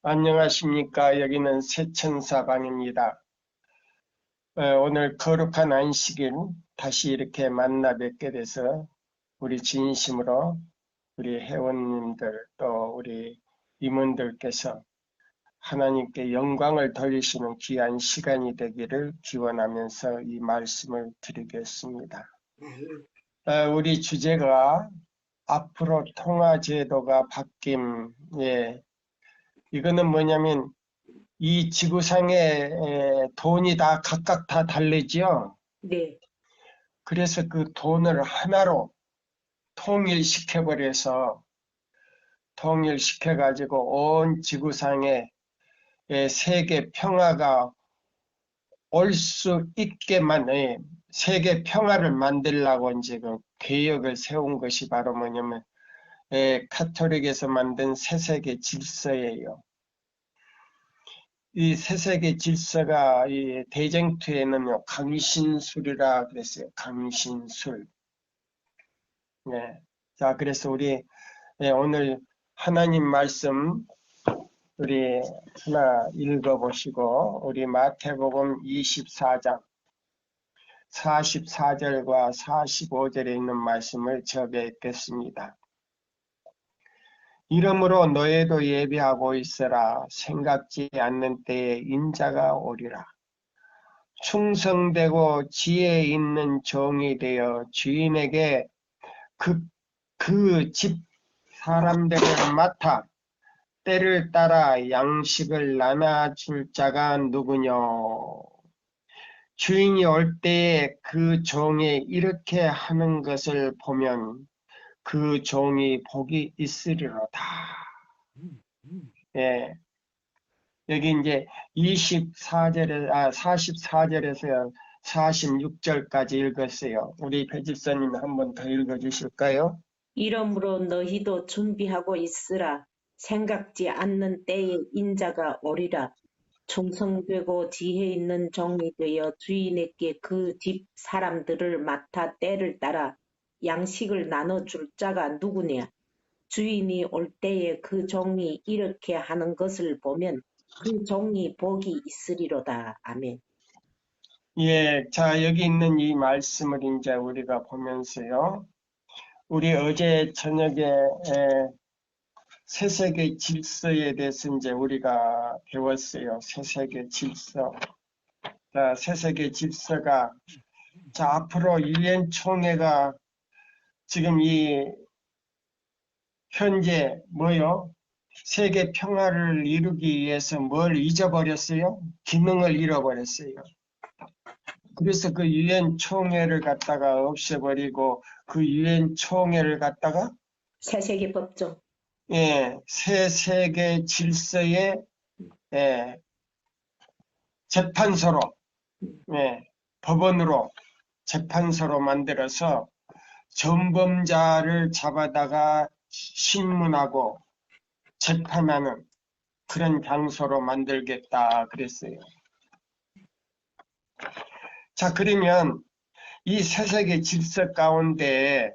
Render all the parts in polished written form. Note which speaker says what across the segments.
Speaker 1: 안녕하십니까. 여기는 새천사방입니다. 오늘 거룩한 안식일 다시 이렇게 만나 뵙게 돼서 우리 진심으로 우리 회원님들 또 우리 임원들께서 하나님께 영광을 돌리시는 귀한 시간이 되기를 기원하면서 이 말씀을 드리겠습니다. 우리 주제가 앞으로 통화제도가 바뀜. 이거는 뭐냐면 이 지구상에 돈이 다 각각 다 다르지요.
Speaker 2: 네,
Speaker 1: 그래서 그 돈을 하나로 통일시켜가지고 온 지구상에 세계 평화가 올 수 있게만 세계 평화를 만들려고 이제 그 계획을 세운 것이 바로 뭐냐면 카톨릭에서 만든 새세계 질서예요. 이 새세계 질서가 이 대쟁투에는 강신술이라 그랬어요. 강신술. 네. 자, 그래서 우리 오늘 하나님 말씀 우리 하나 읽어보시고 우리 마태복음 24장 44절과 45절에 있는 말씀을 적겠습니다. 이러므로 너희도 예비하고 있으라. 생각지 않는 때에 인자가 오리라. 충성되고 지혜 있는 종이 되어 주인에게 그 집 사람들을 맡아 때를 따라 양식을 나눠줄 자가 누구냐. 주인이 올 때에 그 종이 이렇게 하는 것을 보면 그 종이 복이 있으리로다. 예. 여기 이제 44절에서 46절까지 읽었어요. 우리 배집사님 한 번 더 읽어주실까요?
Speaker 2: 이러므로 너희도 준비하고 있으라. 생각지 않는 때에 인자가 오리라. 충성되고 지혜 있는 종이 되어 주인에게 그 집 사람들을 맡아 때를 따라 양식을 나눠줄 자가 누구냐. 주인이 올 때에 그 종이 이렇게 하는 것을 보면 그 종이 복이 있으리로다. 아멘.
Speaker 1: 예, 자, 여기 있는 이 말씀을 이제 우리가 보면서요. 우리 어제 저녁에 새세계 질서에 대해서 이제 우리가 배웠어요. 새세계 질서. 자, 새세계 질서가, 자, 앞으로 유엔 총회가 지금 이 현재 뭐요? 세계 평화를 이루기 위해서 뭘 잊어버렸어요? 기능을 잃어버렸어요. 그래서 그 유엔 총회를 갖다가 없애버리고 그 유엔 총회를 갖다가
Speaker 2: 새세계 법정.
Speaker 1: 새 세계 질서의 재판소로 법원으로 재판소로 만들어서 전범자를 잡아다가 신문하고 재판하는 그런 장소로 만들겠다 그랬어요. 자, 그러면 이 새세계 질서 가운데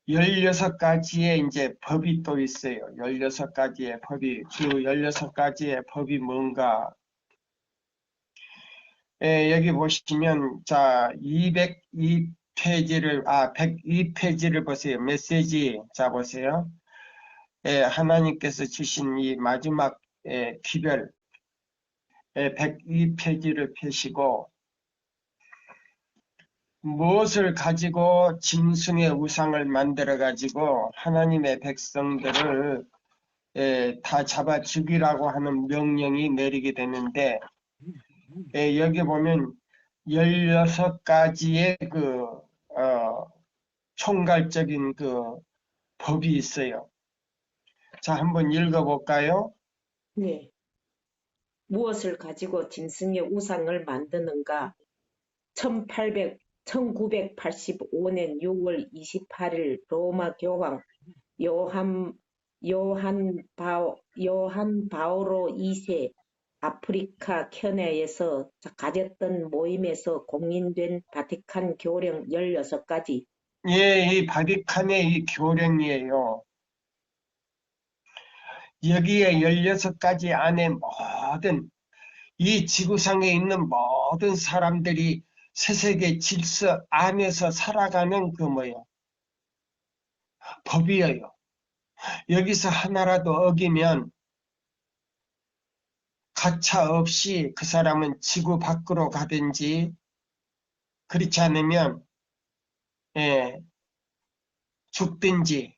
Speaker 1: 16가지의 이제 법이 또 있어요. 16가지의 법이, 주 16가지의 법이 뭔가. 여기 보시면, 자, 102페이지를 보세요. 메시지, 자, 보세요. 하나님께서 주신 이 마지막 기별, 102페이지를 펴시고, 무엇을 가지고 짐승의 우상을 만들어 가지고 하나님의 백성들을 다 잡아 죽이라고 하는 명령이 내리게 되는데 여기 보면 16가지의 총괄적인 그 법이 있어요. 자, 한번 읽어볼까요?
Speaker 2: 네. 무엇을 가지고 짐승의 우상을 만드는가? 1985년 6월 28일 로마 교황 요한 바오로 2세 아프리카 케냐에서 가졌던 모임에서 공인된 바티칸 교령 16가지.
Speaker 1: 예, 이 바티칸의 이 교령이에요. 여기에 16가지 안에 모든 이 지구상에 있는 모든 사람들이 세세계 질서 안에서 살아가는 그 뭐예요? 법이에요. 여기서 하나라도 어기면 가차 없이 그 사람은 지구 밖으로 가든지 그렇지 않으면 예, 죽든지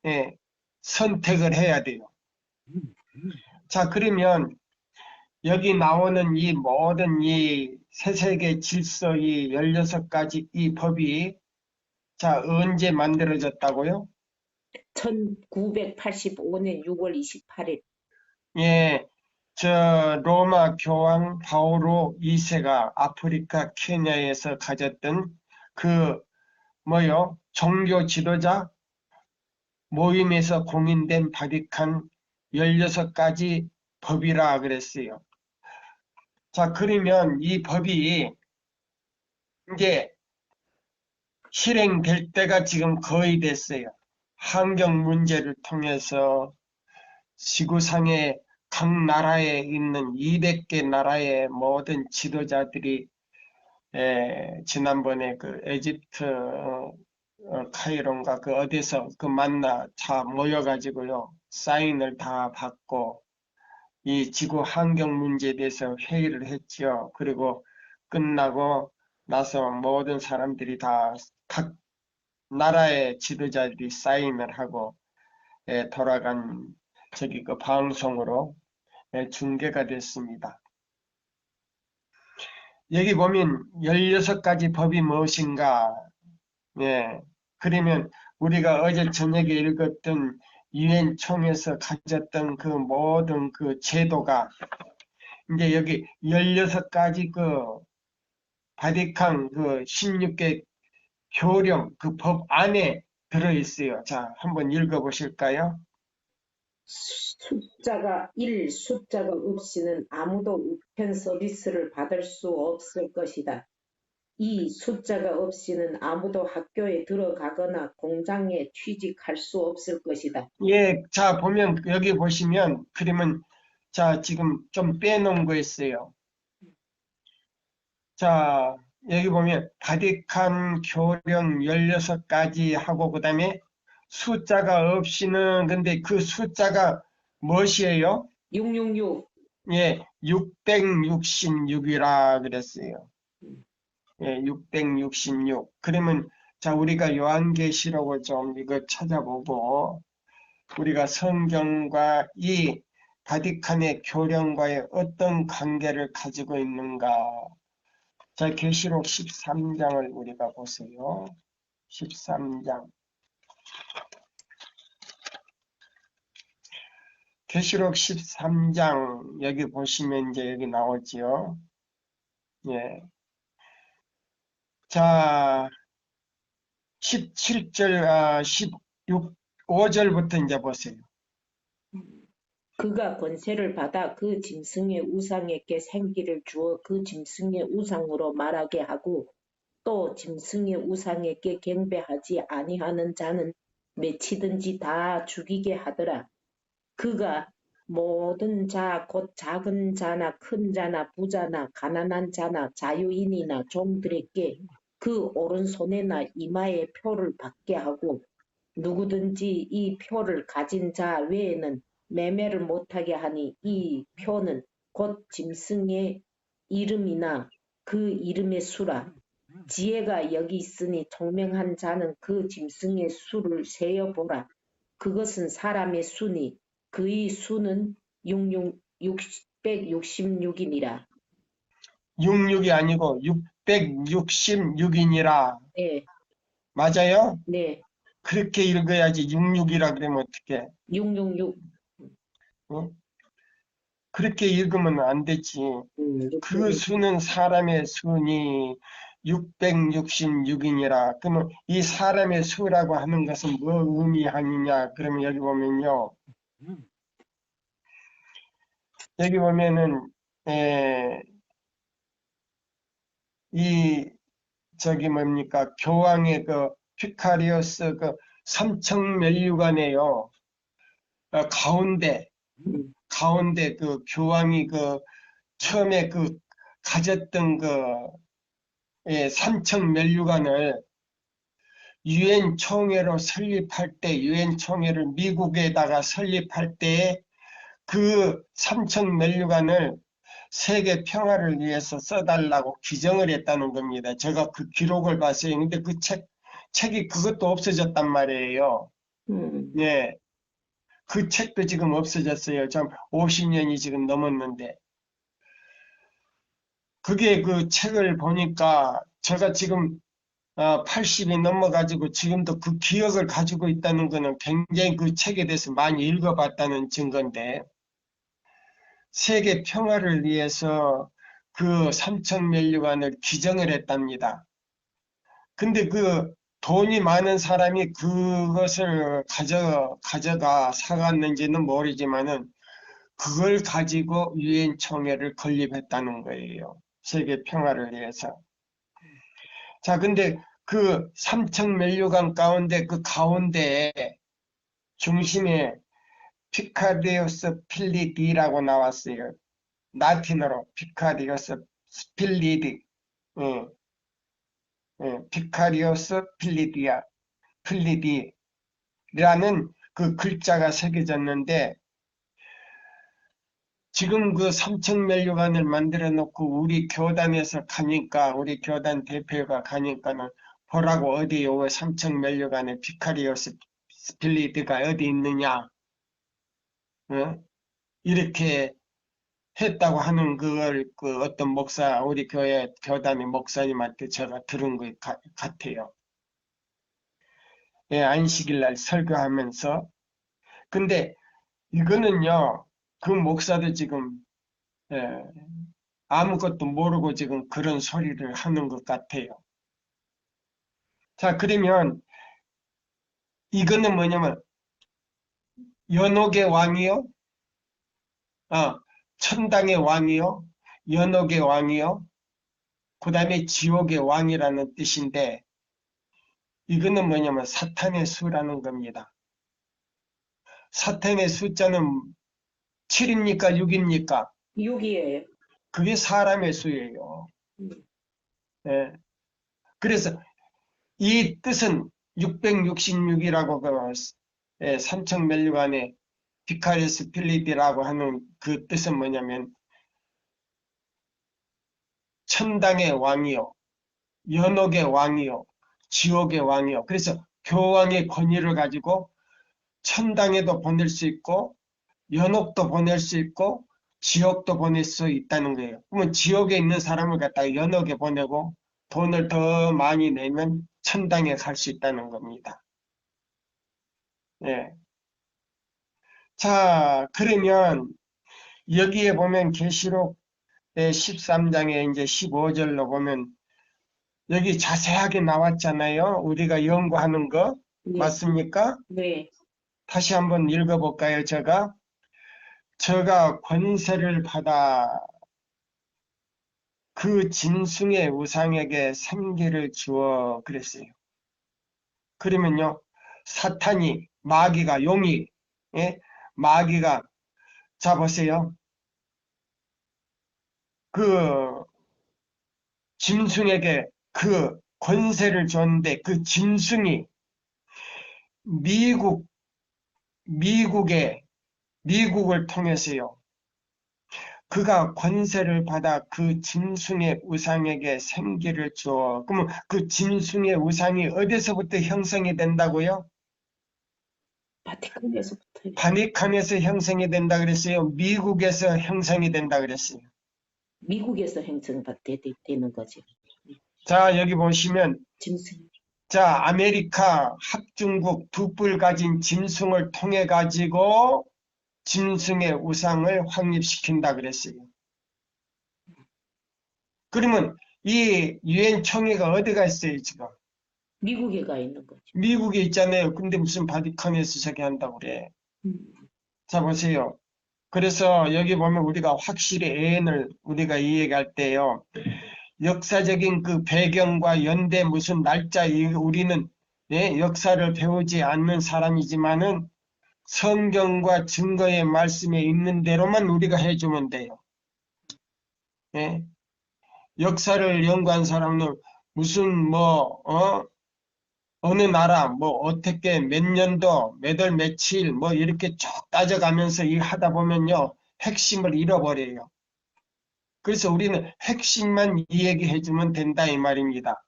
Speaker 1: 예, 선택을 해야 돼요. 자, 그러면 여기 나오는 이 모든 이 세세계 질서 이 16가지 이 법이 자, 언제 만들어졌다고요?
Speaker 2: 1985년 6월 28일.
Speaker 1: 예, 저 로마 교황 바오로 2세가 아프리카 케냐에서 가졌던 그 뭐요? 종교 지도자 모임에서 공인된 바티칸 16가지 법이라 그랬어요. 자, 그러면 이 법이 이제 실행될 때가 지금 거의 됐어요. 환경 문제를 통해서 지구상의 각 나라에 있는 200개 나라의 모든 지도자들이 지난번에 그 에집트 카이론가 그 어디서 그 만나 다 모여가지고요. 사인을 다 받고 이 지구 환경 문제에 대해서 회의를 했죠. 그리고 끝나고 나서 모든 사람들이 다 각 나라의 지도자들이 사인을 하고 돌아간 저기 그 방송으로 중계가 됐습니다. 여기 보면 16가지 법이 무엇인가? 예. 그러면 우리가 어제 저녁에 읽었던 유엔 총회에서 가졌던 그 모든 그 제도가 이제 여기 16가지 그 바티칸 그 16개 교령 그 법 안에 들어있어요. 자, 한번 읽어보실까요?
Speaker 2: 숫자가 1, 숫자가 없이는 아무도 우편 서비스를 받을 수 없을 것이다. 2. 숫자가 없이는 아무도 학교에 들어가거나 공장에 취직할 수 없을 것이다.
Speaker 1: 예, 자, 보면, 여기 보시면, 그러면, 자, 지금 좀 빼놓은 거 있어요. 자, 여기 보면, 바티칸 교령 16가지 하고, 그 다음에 숫자가 없이는, 근데 그 숫자가 무엇이에요?
Speaker 2: 666.
Speaker 1: 예, 666이라 그랬어요. 예, 666. 그러면, 자, 우리가 요한계시록을 좀 이거 찾아보고, 우리가 성경과 이 바티칸의 교령과의 어떤 관계를 가지고 있는가. 자, 계시록 13장을 우리가 보세요. 13장. 계시록 13장 여기 보시면 이제 여기 나오지요. 예. 자, 17절, 16, 5절부터 이제 보세요.
Speaker 2: 그가 권세를 받아 그 짐승의 우상에게 생기를 주어 그 짐승의 우상으로 말하게 하고 또 짐승의 우상에게 경배하지 아니하는 자는 맺히든지 다 죽이게 하더라. 그가 모든 자, 곧 작은 자나 큰 자나 부자나 가난한 자나 자유인이나 종들에게 그 오른손에나 이마에 표를 받게 하고 누구든지 이 표를 가진 자 외에는 매매를 못하게 하니 이 표는 곧 짐승의 이름이나 그 이름의 수라. 지혜가 여기 있으니 총명한 자는 그 짐승의 수를 세어 보라. 그것은 사람의 수니 그의 수는 666이니라.
Speaker 1: 66이 아니고 666이니라.
Speaker 2: 네,
Speaker 1: 맞아요?
Speaker 2: 네,
Speaker 1: 그렇게 읽어야지 66이라 그러면 어떡해.
Speaker 2: 666.
Speaker 1: 어? 그렇게 읽으면 안 되지. 그
Speaker 2: 666.
Speaker 1: 수는 사람의 수니 666이니라. 그러면 이 사람의 수라고 하는 것은 뭐 의미하느냐? 그러면 여기 보면요. 여기 보면은 이 저기 뭡니까? 교황의 그 피카리오스 그 삼청면류관에요. 가운데
Speaker 2: 음,
Speaker 1: 그 교황이 그 처음에 그 가졌던 그 삼청 면류관을 유엔 총회로 설립할 때 유엔 총회를 미국에다가 설립할 때 그 삼청 면류관을 세계 평화를 위해서 써달라고 기정을 했다는 겁니다. 제가 그 기록을 봤어요. 근데 그 책이 그것도 없어졌단 말이에요.
Speaker 2: 음,
Speaker 1: 예. 그 책도 지금 없어졌어요. 좀 50년이 지금 넘었는데. 그게 그 책을 보니까 제가 지금 80이 넘어가지고 지금도 그 기억을 가지고 있다는 거는 굉장히 그 책에 대해서 많이 읽어봤다는 증거인데, 세계 평화를 위해서 그 삼천면류관을 기정을 했답니다. 근데 그 돈이 많은 사람이 그것을 가져가 사갔는지는 모르지만은 그걸 가지고 유엔 총회를 건립했다는 거예요. 세계 평화를 위해서. 자, 근데 그 삼청면류관 가운데 그 가운데에 중심에 피카디우스 필리디라고 나왔어요. 라틴어로 피카디우스 필리디, 예, 피카디우스 필리디라는 그 글자가 새겨졌는데 지금 그 삼청면류관을 만들어 놓고 우리 교단에서 가니까 우리 교단 대표가 가니까는 보라고 어디 요 삼청면류관에 피카리오스 스필리드가 어디 있느냐 어? 이렇게 했다고 하는 그걸 그 어떤 목사 우리 교회 교단의 목사님한테 제가 들은 것 같아요. 예, 안식일 날 설교하면서 근데 이거는요 그 목사도 지금 예, 아무것도 모르고 지금 그런 소리를 하는 것 같아요. 자, 그러면 이거는 뭐냐면 연옥의 왕이요, 천당의 왕이요, 연옥의 왕이요, 그 다음에 지옥의 왕이라는 뜻인데 이거는 뭐냐면 사탄의 수라는 겁니다. 사탄의 숫자는 7입니까? 6입니까?
Speaker 2: 6이에요.
Speaker 1: 그게 사람의 수예요. 예. 그래서 이 뜻은 666이라고 그 삼청면류관의 비카리스 필리디라고 하는 그 뜻은 뭐냐면 천당의 왕이요, 연옥의 왕이요, 지옥의 왕이요. 그래서 교황의 권위를 가지고 천당에도 보낼 수 있고 연옥도 보낼 수 있고 지옥도 보낼 수 있다는 거예요. 그러면 지옥에 있는 사람을 갖다가 연옥에 보내고 돈을 더 많이 내면 천당에 갈 수 있다는 겁니다. 예. 자, 그러면 여기에 보면 계시록 13장에 이제 15절로 보면 여기 자세하게 나왔잖아요. 우리가 연구하는 거
Speaker 2: 네,
Speaker 1: 맞습니까?
Speaker 2: 네.
Speaker 1: 다시 한번 읽어볼까요? 저가 권세를 받아 그 짐승의 우상에게 생기를 주어 그랬어요. 그러면요, 사탄이 마귀가 용이 예? 마귀가 자 보세요. 그 짐승에게 그 권세를 줬는데 그 짐승이 미국 미국의 미국을 통해서요. 그가 권세를 받아 그 짐승의 우상에게 생기를 주어. 그러면 그 짐승의 우상이 어디서부터 형성이 된다고요?
Speaker 2: 바티칸에서부터요.
Speaker 1: 바니칸에서 형성이 된다 그랬어요. 미국에서 형성이 된다 그랬어요.
Speaker 2: 미국에서 되는 거죠.
Speaker 1: 자, 여기 보시면
Speaker 2: 짐승.
Speaker 1: 자, 아메리카 합중국 두 뿔 가진 짐승을 통해 가지고 짐승의 우상을 확립시킨다 그랬어요. 그러면 이 유엔 총회가 어디가 있어요, 지금?
Speaker 2: 미국에 가 있는 거죠.
Speaker 1: 미국에 있잖아요. 근데 무슨 바티칸에서 저기 한다고 그래.
Speaker 2: 음,
Speaker 1: 자, 보세요. 그래서 여기 보면 우리가 확실히 애인을 우리가 이해할 때요. 역사적인 그 배경과 연대 무슨 날짜 우리는 예, 역사를 배우지 않는 사람이지만은 성경과 증거의 말씀에 있는 대로만 우리가 해주면 돼요. 예? 역사를 연구한 사람은 무슨 어느 나라 어떻게 몇 년도 몇 월 며칠 이렇게 쭉 따져가면서 일 하다 보면요 핵심을 잃어버려요. 그래서 우리는 핵심만 이야기해주면 된다 이 말입니다.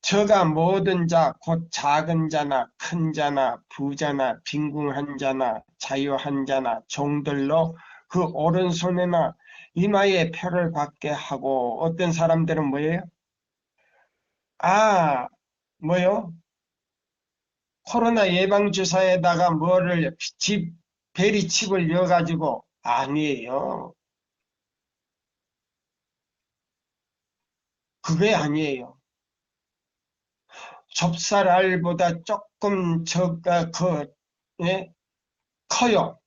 Speaker 1: 저가 모든 자 곧 작은 자나 큰 자나 부자나 빈궁한 자나 자유한 자나 종들로 그 오른손에나 이마에 표를 받게 하고 어떤 사람들은 뭐예요? 뭐요? 코로나 예방주사에다가 베리칩을 넣어가지고 아니에요. 그게 아니에요. 좁쌀알보다 조금 예? 커요.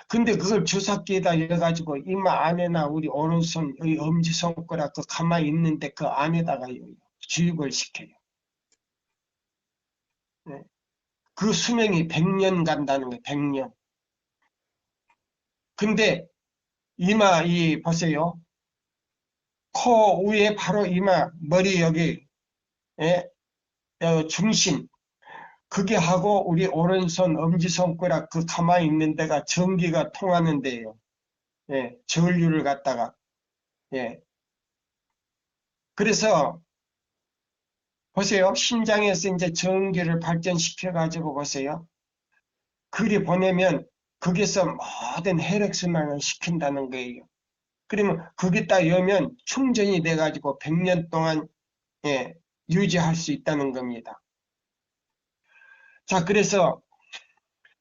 Speaker 1: 근데 그걸 주사기에다 넣어가지고 이마 안에나 우리 오른손의 엄지손가락 가만히 있는데 그 안에다가 주입을 시켜요. 네. 그 수명이 100년 간다는 거예요. 100년. 근데 이마 보세요. 코 위에 바로 이마 머리 여기 중심 그게 하고 우리 오른손 엄지손가락 가만히 있는 데가 전기가 통하는 데예요. 전류를 갖다가 그래서 보세요. 심장에서 이제 전기를 발전시켜 가지고 보세요. 그리 보내면 거기서 모든 혈액순환을 시킨다는 거예요. 그러면 거기다 여면 충전이 돼 가지고 100년 동안 유지할 수 있다는 겁니다. 자, 그래서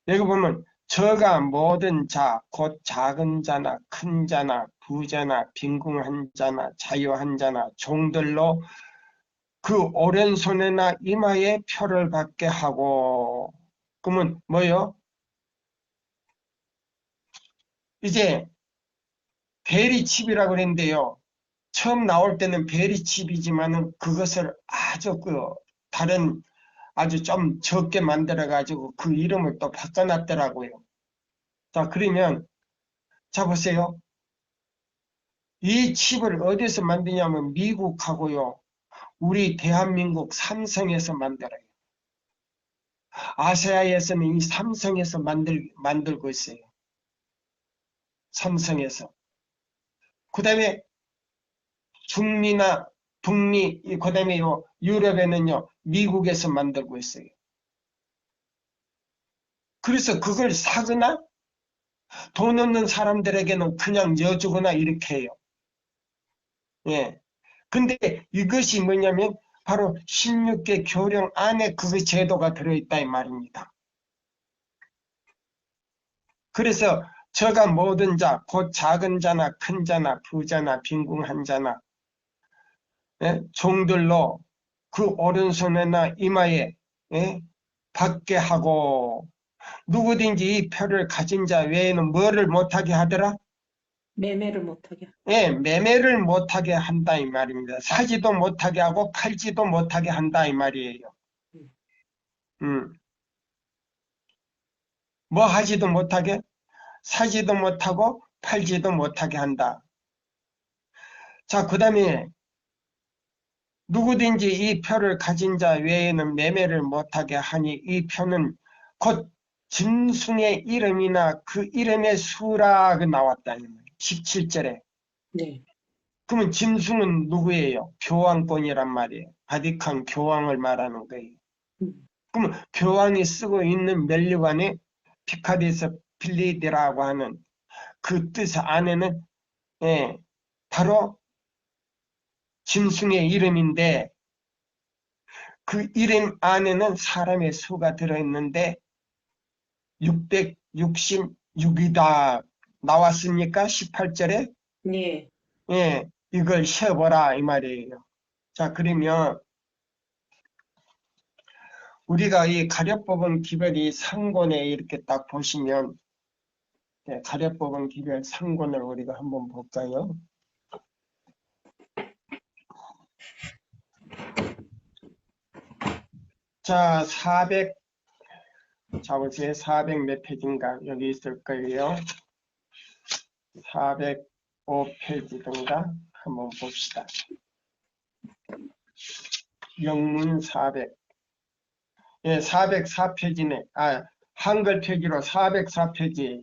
Speaker 1: 여기 보면 저가 모든 자, 곧 작은 자나 큰 자나 부자나 빈궁한 자나 자유한 자나 종들로 그 오른손에나 이마에 표를 받게 하고 그러면 뭐요? 이제 베리칩이라고 그랬는데요. 처음 나올 때는 베리칩이지만은 그것을 아주 다른 아주 좀 적게 만들어가지고 그 이름을 또 바꿔놨더라고요. 자, 그러면, 자, 보세요. 이 칩을 어디서 만드냐면 미국하고요. 우리 대한민국 삼성에서 만들어요. 아시아에서는 이 삼성에서 만들고 있어요. 삼성에서. 그 다음에 중미나 북미, 그 다음에 유럽에는요, 미국에서 만들고 있어요. 그래서 그걸 사거나 돈 없는 사람들에게는 그냥 여주거나 이렇게 해요. 예. 근데 이것이 뭐냐면 바로 16개 교령 안에 그 제도가 들어있다 이 말입니다. 그래서 저가 모든 자, 곧 작은 자나 큰 자나 부자나 빈궁한 자나 종들로 그 오른손에나 이마에 받게 하고 누구든지 이 표를 가진 자 외에는 뭐를 못하게 하더라?
Speaker 2: 매매를 못하게.
Speaker 1: 매매를 못하게 한다 이 말입니다. 사지도 못하게 하고 팔지도 못하게 한다 이 말이에요. 음. 뭐 하지도 못하게? 사지도 못하고 팔지도 못하게 한다. 자, 그 다음에 누구든지 이 표를 가진 자 외에는 매매를 못하게 하니 이 표는 곧 짐승의 이름이나 그 이름의 수라 나왔다. 17절에.
Speaker 2: 네.
Speaker 1: 그러면 짐승은 누구예요? 교황권이란 말이에요. 바티칸 교황을 말하는 거예요. 그러면 교황이 쓰고 있는 멜류관에 피카디에서 필리디라고 하는 그 뜻 안에는 바로 짐승의 이름인데 그 이름 안에는 사람의 수가 들어있는데 666이다 나왔습니까? 18절에
Speaker 2: 네.
Speaker 1: 이걸 쉬어보라 이 말이에요. 자, 그러면 우리가 이 가려법은 기별이 상권에 이렇게 딱 보시면 가려법은 기별 상권을 우리가 한번 볼까요? 자, 400, 자보세요. 400 몇 페이지인가? 여기 있을 거예요. 405페이지든가 한번 봅시다. 영문 400. 예, 404페이지네. 아, 한글 표기로 404페이지예요.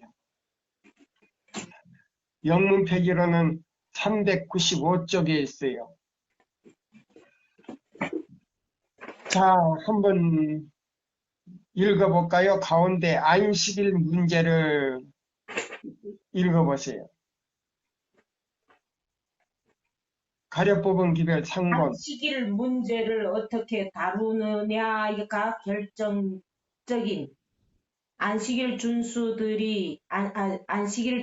Speaker 1: 영문 표기로는 395쪽에 있어요. 자, 한번 읽어볼까요? 가운데 안식일 문제를 읽어보세요. 가려 뽑은 기별 상본.
Speaker 2: 안식일 문제를 어떻게 다루느냐가 결정적인 안식일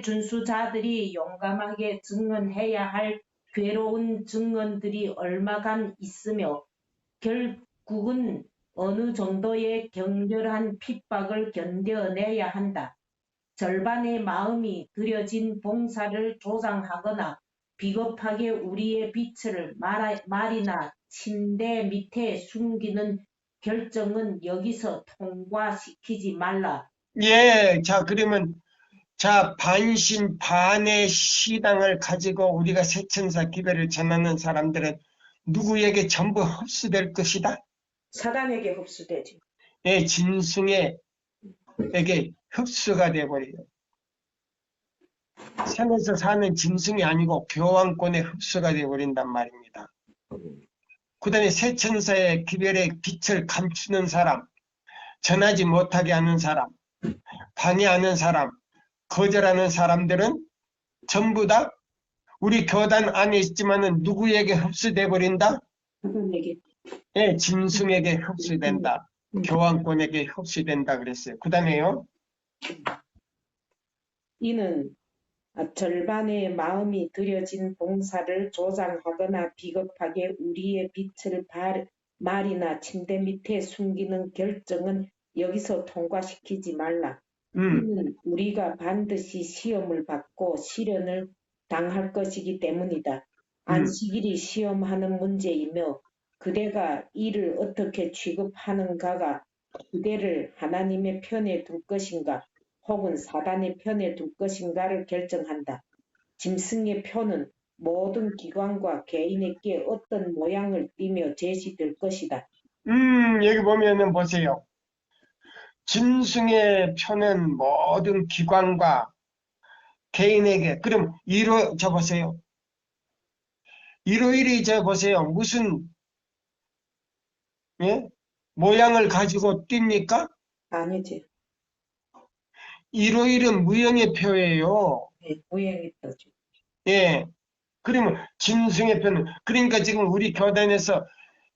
Speaker 2: 준수자들이 용감하게 증언해야 할 괴로운 증언들이 얼마간 있으며 결국은 어느 정도의 격렬한 핍박을 견뎌내야 한다. 절반의 마음이 들여진 봉사를 조장하거나 비겁하게 우리의 빛을 말이나 침대 밑에 숨기는 결정은 여기서 통과시키지 말라.
Speaker 1: 예, 자, 그러면, 자, 반신반의 시당을 가지고 우리가 새천사 기별을 전하는 사람들은 누구에게 전부 흡수될 것이다?
Speaker 2: 사단에게 흡수되지.
Speaker 1: 예, 진승에게 흡수가 되어버려요. 산에서 사는 짐승이 아니고 교황권에 흡수가 되어버린단 말입니다. 그 다음에 새천사의 기별의 빛을 감추는 사람, 전하지 못하게 하는 사람, 방해하는 사람, 거절하는 사람들은 전부 다 우리 교단 안에 있지만은 누구에게 흡수돼 버린다?
Speaker 2: 사단에게.
Speaker 1: 예, 짐승에게 흡수된다. 교황권에게 흡수된다 그랬어요. 그 다음에요.
Speaker 2: 이는 절반의 마음이 들여진 봉사를 조장하거나 비겁하게 우리의 빛을 말이나 침대 밑에 숨기는 결정은 여기서 통과시키지 말라. 이는 우리가 반드시 시험을 받고 시련을 당할 것이기 때문이다. 안식일이 시험하는 문제이며 그대가 이를 어떻게 취급하는가가 그대를 하나님의 편에 둘 것인가 혹은 사단의 편에 둘 것인가를 결정한다. 짐승의 표는 모든 기관과 개인에게 어떤 모양을 띠며 제시될 것이다.
Speaker 1: 여기 보면은 보세요. 짐승의 표는 모든 기관과 개인에게, 그럼 저 보세요. 일요일이 저 보세요. 무슨, 예? 모양을 가지고 띱니까?
Speaker 2: 아니지.
Speaker 1: 일요일은 무형의 표예요.
Speaker 2: 네, 모양이 떠죠.
Speaker 1: 예. 그러면 짐승의 표는, 그러니까 지금 우리 교단에서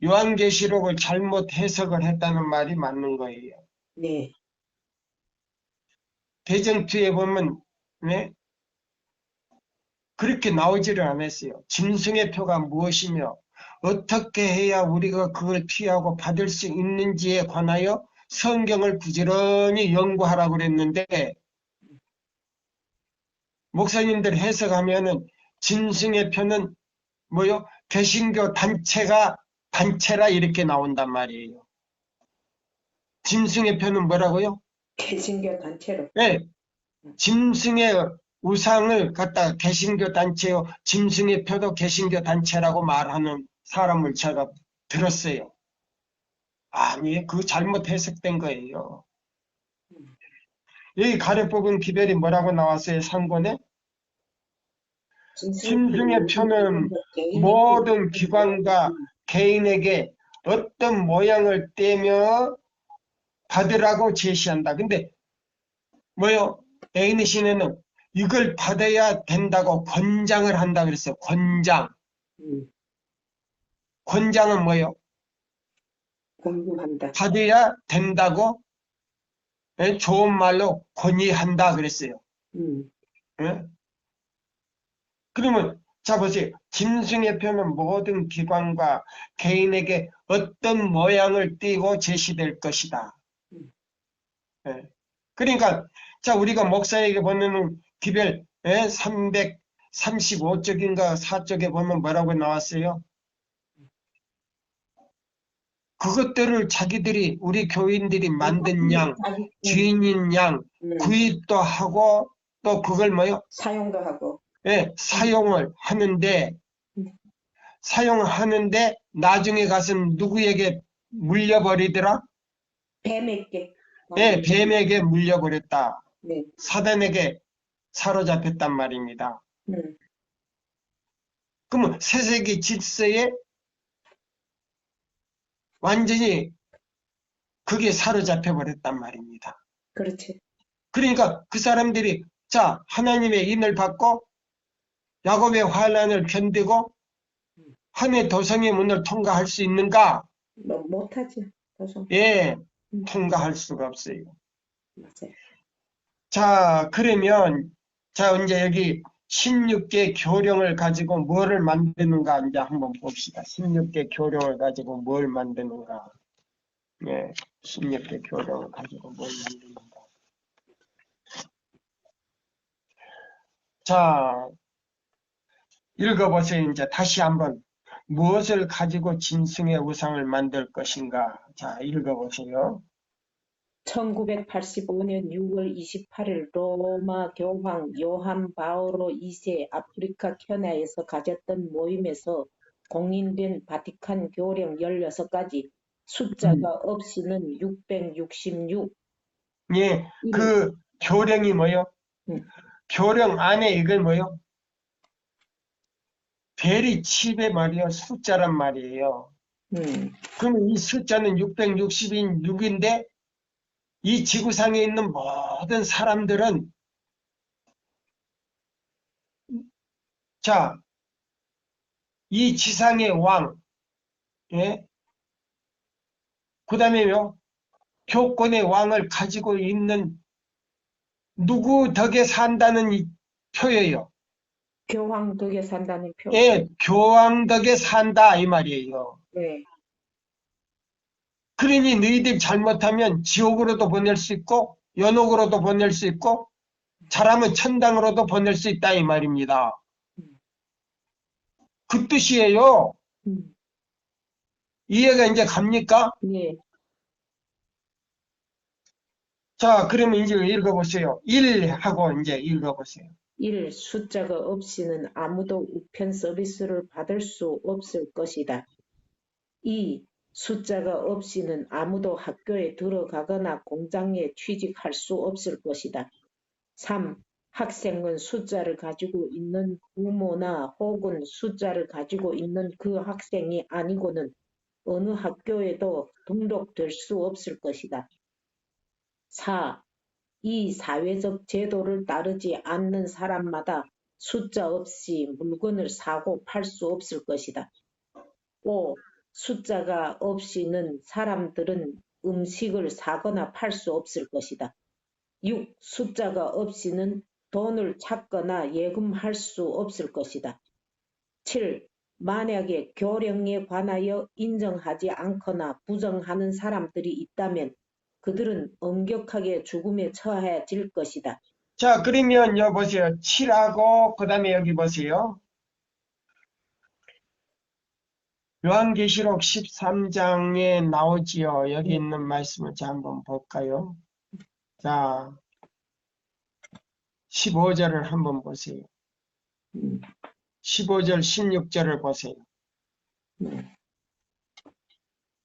Speaker 1: 요한계시록을 잘못 해석을 했다는 말이 맞는 거예요.
Speaker 2: 네.
Speaker 1: 대전투에 보면, 네? 그렇게 나오지를 않았어요. 짐승의 표가 무엇이며 어떻게 해야 우리가 그걸 피하고 받을 수 있는지에 관하여 성경을 부지런히 연구하라고 그랬는데, 목사님들 해석하면은 짐승의 표는 뭐요? 개신교 단체라 이렇게 나온단 말이에요. 짐승의 표는 뭐라고요?
Speaker 2: 개신교 단체로.
Speaker 1: 네, 짐승의 우상을 갖다 개신교 단체요. 짐승의 표도 개신교 단체라고 말하는 사람을 제가 들었어요. 아니, 그 잘못 해석된 거예요. 여기 가려 뽑은 기별이 뭐라고 나왔어요? 상권에? 짐승의 표는 모든 기관과 개인에게 어떤 모양을 떼며 받으라고 제시한다. 근데 뭐요? 에이느 시내는 이걸 받아야 된다고 권장을 한다 그랬어요. 권장. 권장은 뭐요?
Speaker 2: 권유한다.
Speaker 1: 받아야 된다고 좋은 말로 권유한다 그랬어요. 예? 그러면 자 보세요. 짐승의 표는 모든 기관과 개인에게 어떤 모양을 띠고 제시될 것이다. 예. 그러니까 자 우리가 목사에게 보내는 기별 335쪽인가 4쪽에 보면 뭐라고 나왔어요? 그것들을 자기들이 우리 교인들이 만든 양,
Speaker 2: 자기,
Speaker 1: 주인인 양 구입도 하고 또 그걸 뭐요?
Speaker 2: 사용도 하고.
Speaker 1: 예, 사용을 하는데
Speaker 2: 음.
Speaker 1: 사용하는데 나중에 가서 누구에게 물려버리더라?
Speaker 2: 뱀에게.
Speaker 1: 예, 뱀에게 물려버렸다.
Speaker 2: 네.
Speaker 1: 사단에게 사로잡혔단 말입니다. 그러면 새세기 질서에 완전히 그게 사로잡혀 버렸단 말입니다.
Speaker 2: 그렇지.
Speaker 1: 그러니까 그 사람들이 자, 하나님의 인을 받고 야곱의 환난을 견디고 한해 도성의 문을 통과할 수 있는가?
Speaker 2: 뭐 못하지. 도성.
Speaker 1: 예, 통과할 수가 없어요.
Speaker 2: 맞아요.
Speaker 1: 자, 그러면 자, 이제 여기 16개 교령을 가지고 뭐를 만드는가 이제 한번 봅시다. 16개 교령을 가지고 뭘 만드는가? 예, 16개 교령을 가지고 뭘 만드는가? 자, 읽어보세요. 이제 다시 한번 무엇을 가지고 짐승의 우상을 만들 것인가? 자, 읽어보세요.
Speaker 2: 1985년 6월 28일 로마 교황 요한 바오로 2세 아프리카 케냐에서 가졌던 모임에서 공인된 바티칸 교령 16가지 숫자가 없이는 666.
Speaker 1: 예, 그 교령이 뭐요?
Speaker 2: 음.
Speaker 1: 교령 안에 이걸 뭐요? 베리 칩의 말이요. 숫자란 말이에요. 그럼 이 숫자는 660인 6인데 이 지구상에 있는 모든 사람들은 자, 이 지상의 왕, 예? 그 다음에요. 교권의 왕을 가지고 있는 누구 덕에 산다는 이 표예요.
Speaker 2: 교황 덕에 산다는 표.
Speaker 1: 예, 교황 덕에 산다 이 말이에요.
Speaker 2: 네.
Speaker 1: 그러니 너희들 잘못하면 지옥으로도 보낼 수 있고 연옥으로도 보낼 수 있고 잘하면 천당으로도 보낼 수 있다 이 말입니다. 그 뜻이에요. 이해가 이제 갑니까?
Speaker 2: 네.
Speaker 1: 자, 그러면 이제 읽어보세요. 1하고 이제 읽어보세요.
Speaker 2: 1. 숫자가 없이는 아무도 우편 서비스를 받을 수 없을 것이다. 2. 숫자가 없이는 아무도 학교에 들어가거나 공장에 취직할 수 없을 것이다. 3. 학생은 숫자를 가지고 있는 부모나 혹은 숫자를 가지고 있는 그 학생이 아니고는 어느 학교에도 등록될 수 없을 것이다. 4. 이 사회적 제도를 따르지 않는 사람마다 숫자 없이 물건을 사고 팔 수 없을 것이다. 5. 숫자가 없이는 사람들은 음식을 사거나 팔 수 없을 것이다. 6. 숫자가 없이는 돈을 찾거나 예금할 수 없을 것이다. 7. 만약에 교령에 관하여 인정하지 않거나 부정하는 사람들이 있다면 그들은 엄격하게 죽음에 처해질 것이다.
Speaker 1: 자, 그러면 여기 보세요. 7하고 그 다음에 여기 보세요. 요한계시록 13장에 나오지요. 여기 있는 말씀을 자 한번 볼까요? 자, 15절을 한번 보세요. 15절, 16절을 보세요.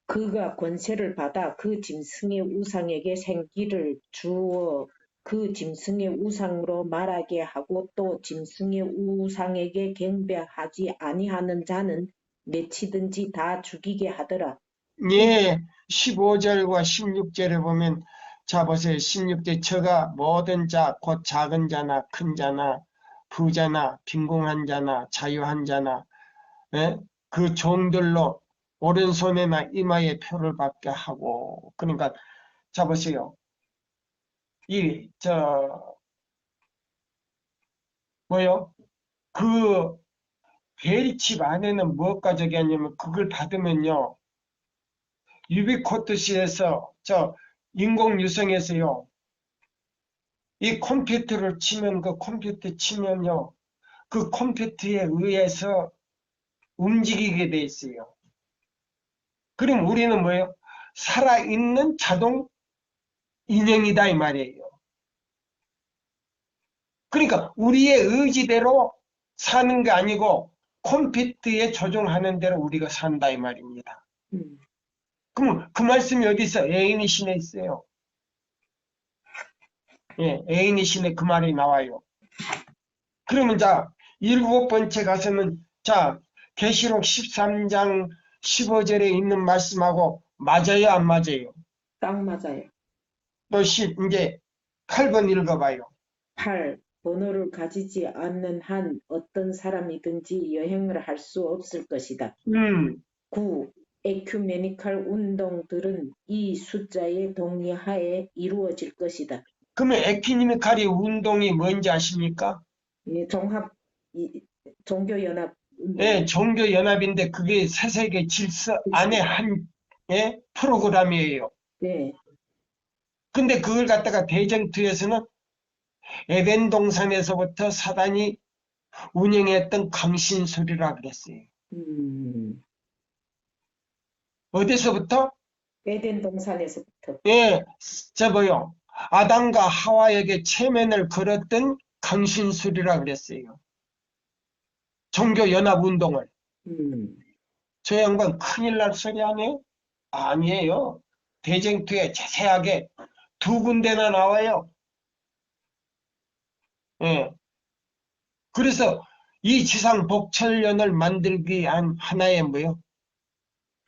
Speaker 2: 그가 권세를 받아 그 짐승의 우상에게 생기를 주어 그 짐승의 우상으로 말하게 하고 또 짐승의 우상에게 경배하지 아니하는 자는 내치든지 다 죽이게 하더라.
Speaker 1: 예, 15절과 16절에 보면 자 보세요. 16절 저가 모든 자, 곧 작은 자나 큰 자나 부자나 빈궁한 자나 자유한 자나 예? 그 종들로 오른손에나 이마에 표를 받게 하고 그러니까 자 보세요. 뭐요? 그 베리칩 안에는 무엇가 저기 하냐면 그걸 받으면요. 유비코트시에서 저 인공유성에서요. 이 컴퓨터를 치면 그 컴퓨터 치면요. 그 컴퓨터에 의해서 움직이게 돼 있어요. 그럼 우리는 뭐예요? 살아있는 자동 인형이다 이 말이에요. 그러니까 우리의 의지대로 사는 게 아니고 컴퓨터에 조종하는 대로 우리가 산다 이 말입니다. 그럼 그 말씀이 어디 있어? 애인이 신에 있어요. 예, 애인이 신에 그 말이 나와요. 그러면 자, 7번째 가서는 자, 계시록 13장 15절에 있는 말씀하고 맞아요, 안 맞아요?
Speaker 2: 딱 맞아요.
Speaker 1: 또 이제 8번 읽어봐요.
Speaker 2: 8. 번호를 가지지 않는 한 어떤 사람이든지 여행을 할 수 없을 것이다. 9. 에큐메니칼 운동들은 이 숫자의 동의하에 이루어질 것이다.
Speaker 1: 그러면 에큐메니칼의 운동이 뭔지 아십니까?
Speaker 2: 예, 종교연합 운동.
Speaker 1: 예, 종교연합인데 그게 세세계 질서 안에 한 예, 프로그램이에요.
Speaker 2: 네,
Speaker 1: 근데 그걸 갖다가 대전투에서는 에덴 동산에서부터 사단이 운영했던 강신술이라 그랬어요. 어디서부터?
Speaker 2: 에덴 동산에서부터.
Speaker 1: 예, 뭐요? 아담과 하와에게 체면을 걸었던 강신술이라 그랬어요. 종교연합운동을. 저 양반 큰일 날 소리 아니에요? 아니에요. 대쟁투에 자세하게 2군데나 나와요. 예. 그래서 이 지상 복철연을 만들기 위한 하나의 뭐요?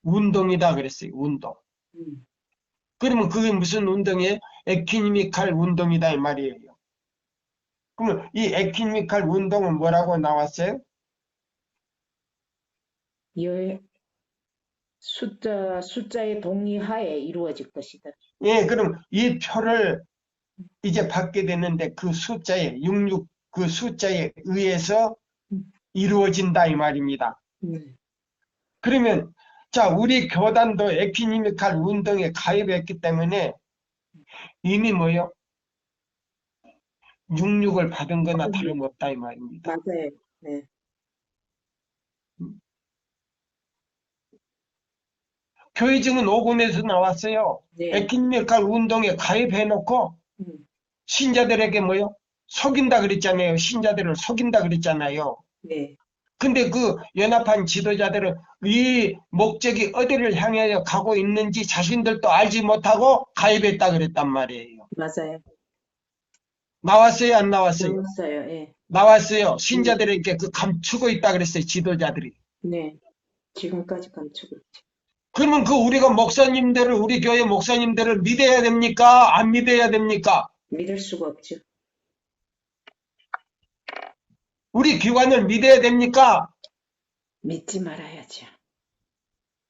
Speaker 1: 운동이다 그랬어요. 운동. 그러면 그게 무슨 운동이에요? 에큐니미칼 운동이다 이 말이에요. 그러면 이 에큐니미칼 운동은 뭐라고 나왔어요?
Speaker 2: 숫자의 동의하에 이루어질 것이다.
Speaker 1: 예, 그럼 이 표를 이제 받게 되는데 그 숫자에 66 그 숫자에 의해서 이루어진다 이 말입니다. 그러면 자, 우리 교단도 에큐니미칼 운동에 가입했기 때문에 이미 뭐요? 66을 받은 거나 다름없다 이 말입니다.
Speaker 2: 맞아요. 네.
Speaker 1: 교회증은 5권에서 나왔어요.
Speaker 2: 네.
Speaker 1: 에큐니미칼 운동에 가입해놓고 신자들에게 뭐요? 속인다 그랬잖아요. 신자들을 속인다 그랬잖아요.
Speaker 2: 네.
Speaker 1: 근데 그 연합한 지도자들은 이 목적이 어디를 향하여 가고 있는지 자신들도 알지 못하고 가입했다 그랬단 말이에요.
Speaker 2: 맞아요.
Speaker 1: 나왔어요, 안 나왔어요?
Speaker 2: 나왔어요. 예.
Speaker 1: 나왔어요. 신자들에게 그 감추고 있다 그랬어요, 지도자들이.
Speaker 2: 네. 지금까지 감추고 있죠.
Speaker 1: 그러면 그 우리가 목사님들을, 우리 교회 목사님들을 믿어야 됩니까? 안 믿어야 됩니까?
Speaker 2: 믿을 수가 없죠.
Speaker 1: 우리 기관을 믿어야 됩니까?
Speaker 2: 믿지 말아야죠.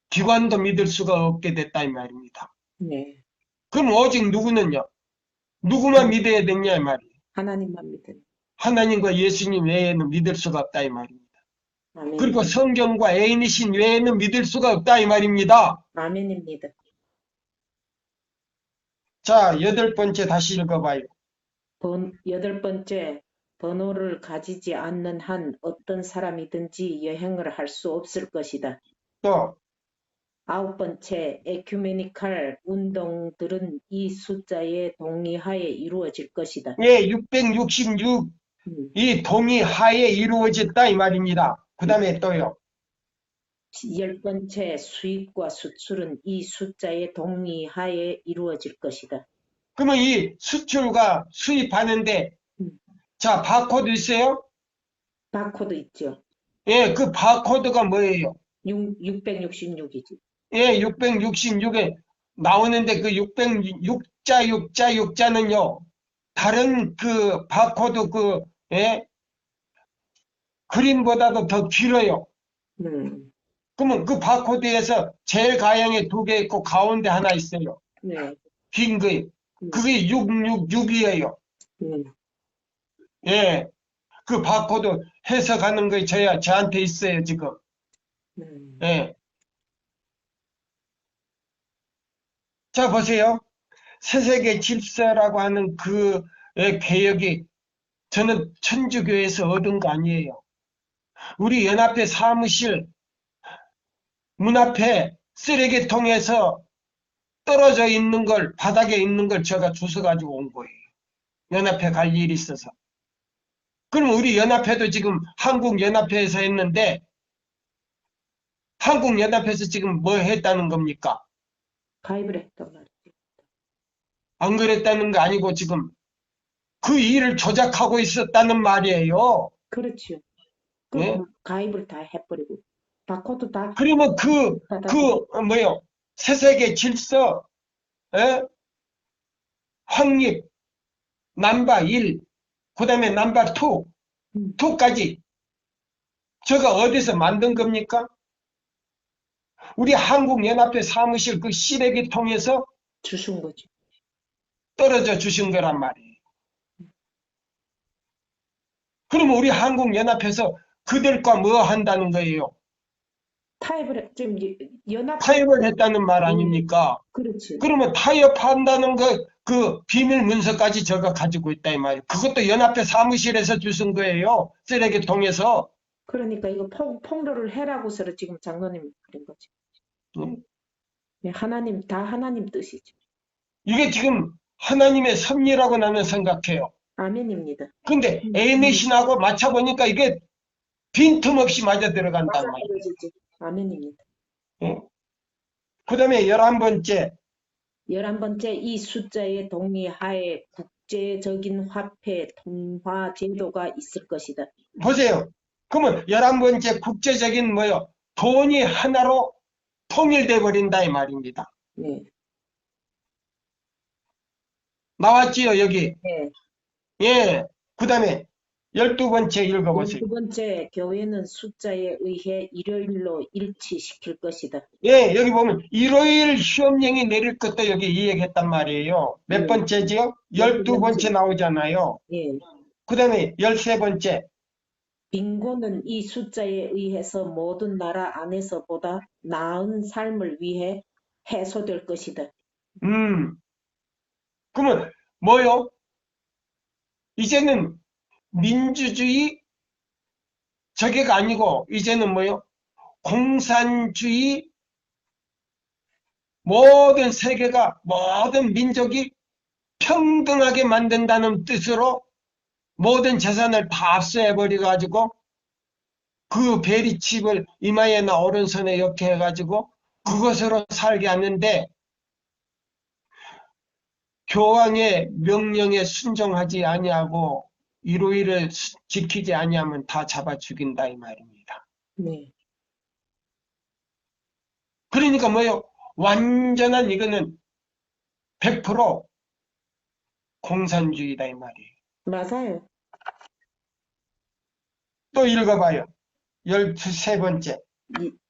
Speaker 1: 기관도 믿을 수가 없게 됐다 이 말입니다.
Speaker 2: 네.
Speaker 1: 그럼 오직 누구는요? 누구만 믿어야 되냐 이 말이에요.
Speaker 2: 하나님만 믿는.
Speaker 1: 하나님과 예수님 외에는 믿을 수가 없다 이 말입니다.
Speaker 2: 아멘.
Speaker 1: 그리고 성경과 애인이신 외에는 믿을 수가 없다 이 말입니다.
Speaker 2: 아멘입니다.
Speaker 1: 자, 8번째 다시 읽어봐요.
Speaker 2: 8번째, 번호를 가지지 않는 한 어떤 사람이든지 여행을 할 수 없을 것이다.
Speaker 1: 또
Speaker 2: 9번째, 에큐메니칼 운동들은 이 숫자의 동의하에 이루어질 것이다.
Speaker 1: 예, 666 이 동의하에 이루어졌다 이 말입니다. 그 다음에 또요.
Speaker 2: 10번째, 수입과 수출은 이 숫자의 동의하에 이루어질 것이다.
Speaker 1: 그러면 이 수출과 수입하는데 자, 바코드 있어요?
Speaker 2: 바코드 있죠.
Speaker 1: 예, 그 바코드가 뭐예요?
Speaker 2: 666이지.
Speaker 1: 예, 666에 나오는데 그 606자는요. 다른 그 바코드 예? 그림보다도 더 길어요. 그러면 그 바코드에서 제일 가양에 2개 있고 가운데 하나 있어요.
Speaker 2: 네.
Speaker 1: 긴 거예요. 그게 666이에요. 예. 그 바코드 해석하는 거 저한테 있어요, 지금. 예. 자, 보세요. 새세계 질서라고 하는 그 개혁이 저는 천주교에서 얻은 거 아니에요. 우리 연합회 사무실 문 앞에 쓰레기통에서 떨어져 있는 걸, 바닥에 있는 걸 제가 주워가지고 온 거예요. 연합회 갈 일이 있어서. 그럼 우리 연합회도 지금 한국연합회에서 했는데, 한국연합회에서 지금 뭐 했다는 겁니까?
Speaker 2: 가입을 했단 말이지.
Speaker 1: 안 그랬다는 거 아니고 지금 그 일을 조작하고 있었다는 말이에요.
Speaker 2: 그렇죠.
Speaker 1: 예?
Speaker 2: 그 가입을 다 해버리고 바코드 다
Speaker 1: 그러면
Speaker 2: 닫아버리고.
Speaker 1: 뭐요? 세세계 질서, 예? 확립, 넘버 1, 그 다음에 넘버 2,
Speaker 2: 음,
Speaker 1: 2까지 저거 어디서 만든 겁니까? 우리 한국연합회 사무실 그 시래기통에서
Speaker 2: 주신 거지.
Speaker 1: 떨어져 주신 거란 말이에요. 그러면 우리 한국연합회에서 그들과 뭐 한다는 거예요?
Speaker 2: 지금 연합회.
Speaker 1: 타협을 했다는 말
Speaker 2: 예,
Speaker 1: 아닙니까?
Speaker 2: 그렇지.
Speaker 1: 그러면 타협한다는 그 비밀 문서까지 제가 가지고 있다 이 말이에요. 그것도 연합회 사무실에서 주신 거예요. 쓰레기통에서.
Speaker 2: 그러니까 이거 폭로를 해라고서 지금 장로님이 그런 거지.
Speaker 1: 음.
Speaker 2: 네, 다 하나님 뜻이죠.
Speaker 1: 이게 지금 하나님의 섭리라고 나는 생각해요.
Speaker 2: 아멘입니다.
Speaker 1: 근데 에이메신하고 맞춰보니까 이게 빈틈없이 맞아 들어간단 말이에요.
Speaker 2: 맞아떨어지지. 아멘입니다.
Speaker 1: 그 다음에 11번째,
Speaker 2: 11번째, 이 숫자의 동의하에 국제적인 화폐 통화 제도가 있을 것이다.
Speaker 1: 보세요. 그러면 11번째 국제적인 뭐요? 돈이 하나로 통일돼 버린다 이 말입니다.
Speaker 2: 네.
Speaker 1: 나왔지요 여기.
Speaker 2: 네.
Speaker 1: 예. 그 다음에 12번째 읽어보세요.
Speaker 2: 12번째, 교회는 숫자에 의해 일요일로 일치시킬 것이다.
Speaker 1: 예, 여기 보면 일요일 시험령이 내릴 것도 여기 이야기했단 말이에요. 몇
Speaker 2: 예.
Speaker 1: 번째지요? 12번째 나오잖아요.
Speaker 2: 예.
Speaker 1: 그 다음에 13번째.
Speaker 2: 빈곤은 이 숫자에 의해서 모든 나라 안에서보다 나은 삶을 위해 해소될 것이다.
Speaker 1: 그러면 뭐요? 이제는 민주주의 저게가 아니고 이제는 뭐요? 공산주의 모든 세계가 모든 민족이 평등하게 만든다는 뜻으로 모든 재산을 다 압수해버려 가지고 그 베리칩을 이마에나 오른손에 이렇게 해가지고 그것으로 살게 하는데 교황의 명령에 순종하지 아니하고 일요일을 지키지 아니하면 다 잡아 죽인다 이 말입니다.
Speaker 2: 네.
Speaker 1: 그러니까 뭐요? 완전한 이거는 100% 공산주의다 이 말이에요.
Speaker 2: 맞아요.
Speaker 1: 또 읽어봐요. 13번째.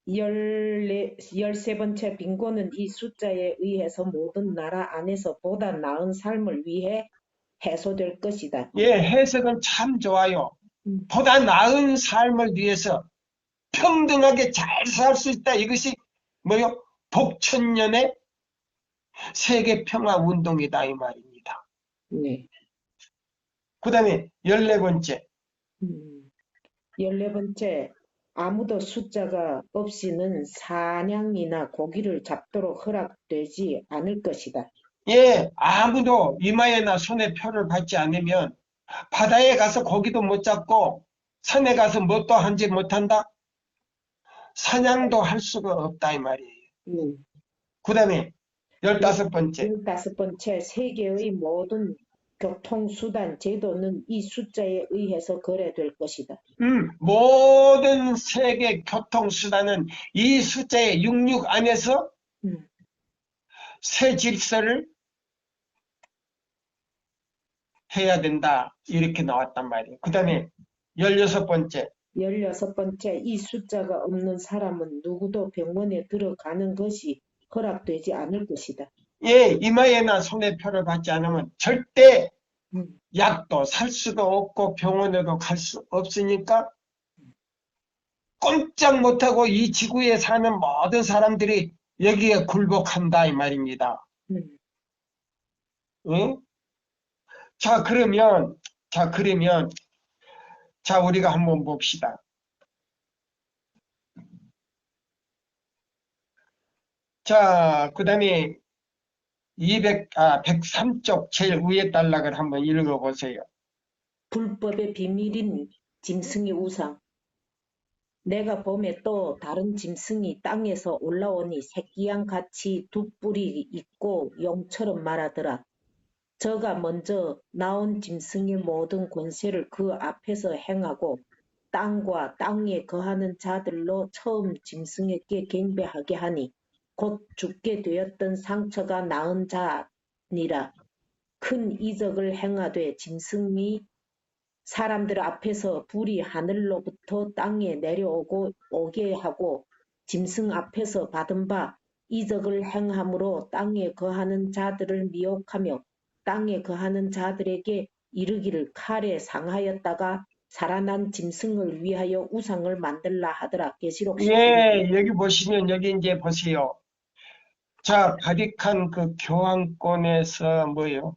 Speaker 2: 13번째, 빈곤은 이 숫자에 의해서 모든 나라 안에서 보다 나은 삶을 위해 해소될 것이다.
Speaker 1: 예, 해석은 참 좋아요.
Speaker 2: 음,
Speaker 1: 보다 나은 삶을 위해서 평등하게 잘 살 수 있다. 이것이 뭐요? 복천년의 세계평화운동이다 이 말입니다.
Speaker 2: 네.
Speaker 1: 그 다음에 14번째.
Speaker 2: 14번째, 아무도 숫자가 없이는 사냥이나 고기를 잡도록 허락되지 않을 것이다.
Speaker 1: 예, 아무도 이마에나 손에 표를 받지 않으면 바다에 가서 고기도 못 잡고 산에 가서 뭣도 하지 못한다. 사냥도 할 수가 없다 이 말이에요. 그 다음에 15번째.
Speaker 2: 15번째, 세계의 모든 교통수단 제도는 이 숫자에 의해서 거래될 것이다.
Speaker 1: 모든 세계 교통수단은 이 숫자의 66 안에서
Speaker 2: 음,
Speaker 1: 새 질서를 해야 된다. 이렇게 나왔단 말이에요. 그 다음에 16번째.
Speaker 2: 16번째, 이 숫자가 없는 사람은 누구도 병원에 들어가는 것이 허락되지 않을 것이다.
Speaker 1: 예, 이마에나 손에 표를 받지 않으면 절대
Speaker 2: 음,
Speaker 1: 약도 살 수도 없고 병원에도 갈 수 없으니까 꼼짝 못하고 이 지구에 사는 모든 사람들이 여기에 굴복한다 이 말입니다.
Speaker 2: 음.
Speaker 1: 응? 그러면 우리가 한번 봅시다. 자, 그 다음에 103쪽 제일 위에 단락을 한번 읽어보세요.
Speaker 2: 불법의 비밀인 짐승의 우상. 내가 봄에 또 다른 짐승이 땅에서 올라오니 새끼양 같이 두 뿔이 있고 용처럼 말하더라. 저가 먼저 나온 짐승의 모든 권세를 그 앞에서 행하고 땅과 땅에 거하는 자들로 처음 짐승에게 경배하게 하니 곧 죽게 되었던 상처가 나은 자니라. 큰 이적을 행하되 짐승이 사람들 앞에서 불이 하늘로부터 땅에 내려오고 오게 하고 짐승 앞에서 받은 바 이적을 행함으로 땅에 거하는 자들을 미혹하며 땅에 거하는 자들에게 이르기를 칼에 상하였다가 살아난 짐승을 위하여 우상을 만들라 하더라. 계시록 13장.
Speaker 1: 예, 여기 보시면 여기 이제 보세요. 자, 바리칸 그 교황권에서 뭐요?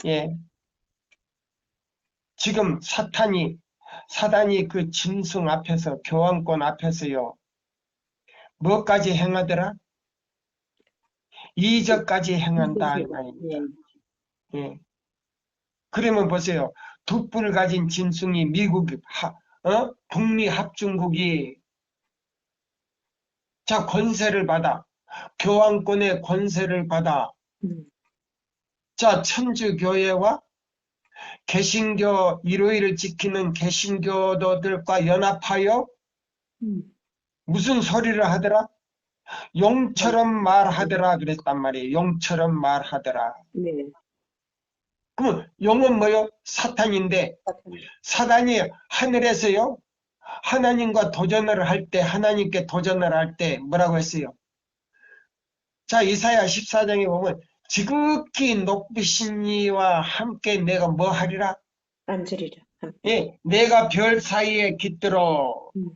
Speaker 1: 예, 지금 사단이 그 짐승 앞에서 교황권 앞에서요. 뭐까지 행하더라? 이적까지 행한다 이 말입니다.
Speaker 2: 예,
Speaker 1: 예. 그러면 보세요. 두 뿔 가진 짐승이 북미 합중국이 자 권세를 받아 교황권의 권세를 받아
Speaker 2: 음,
Speaker 1: 자 천주교회와 개신교 일요일을 지키는 개신교도들과 연합하여
Speaker 2: 음,
Speaker 1: 무슨 소리를 하더라? 용처럼 말하더라 그랬단 말이에요. 용처럼 말하더라.
Speaker 2: 네,
Speaker 1: 그럼 용은 뭐요? 사탄인데 사단이 하늘에서요. 하나님과 도전을 할 때 하나님께 도전을 할 때 뭐라고 했어요? 자 이사야 14장에 보면 지극히 높으신 이와 함께 내가 뭐 하리라?
Speaker 2: 앉으리라.
Speaker 1: 예, 내가 별 사이에 깃들어
Speaker 2: 음,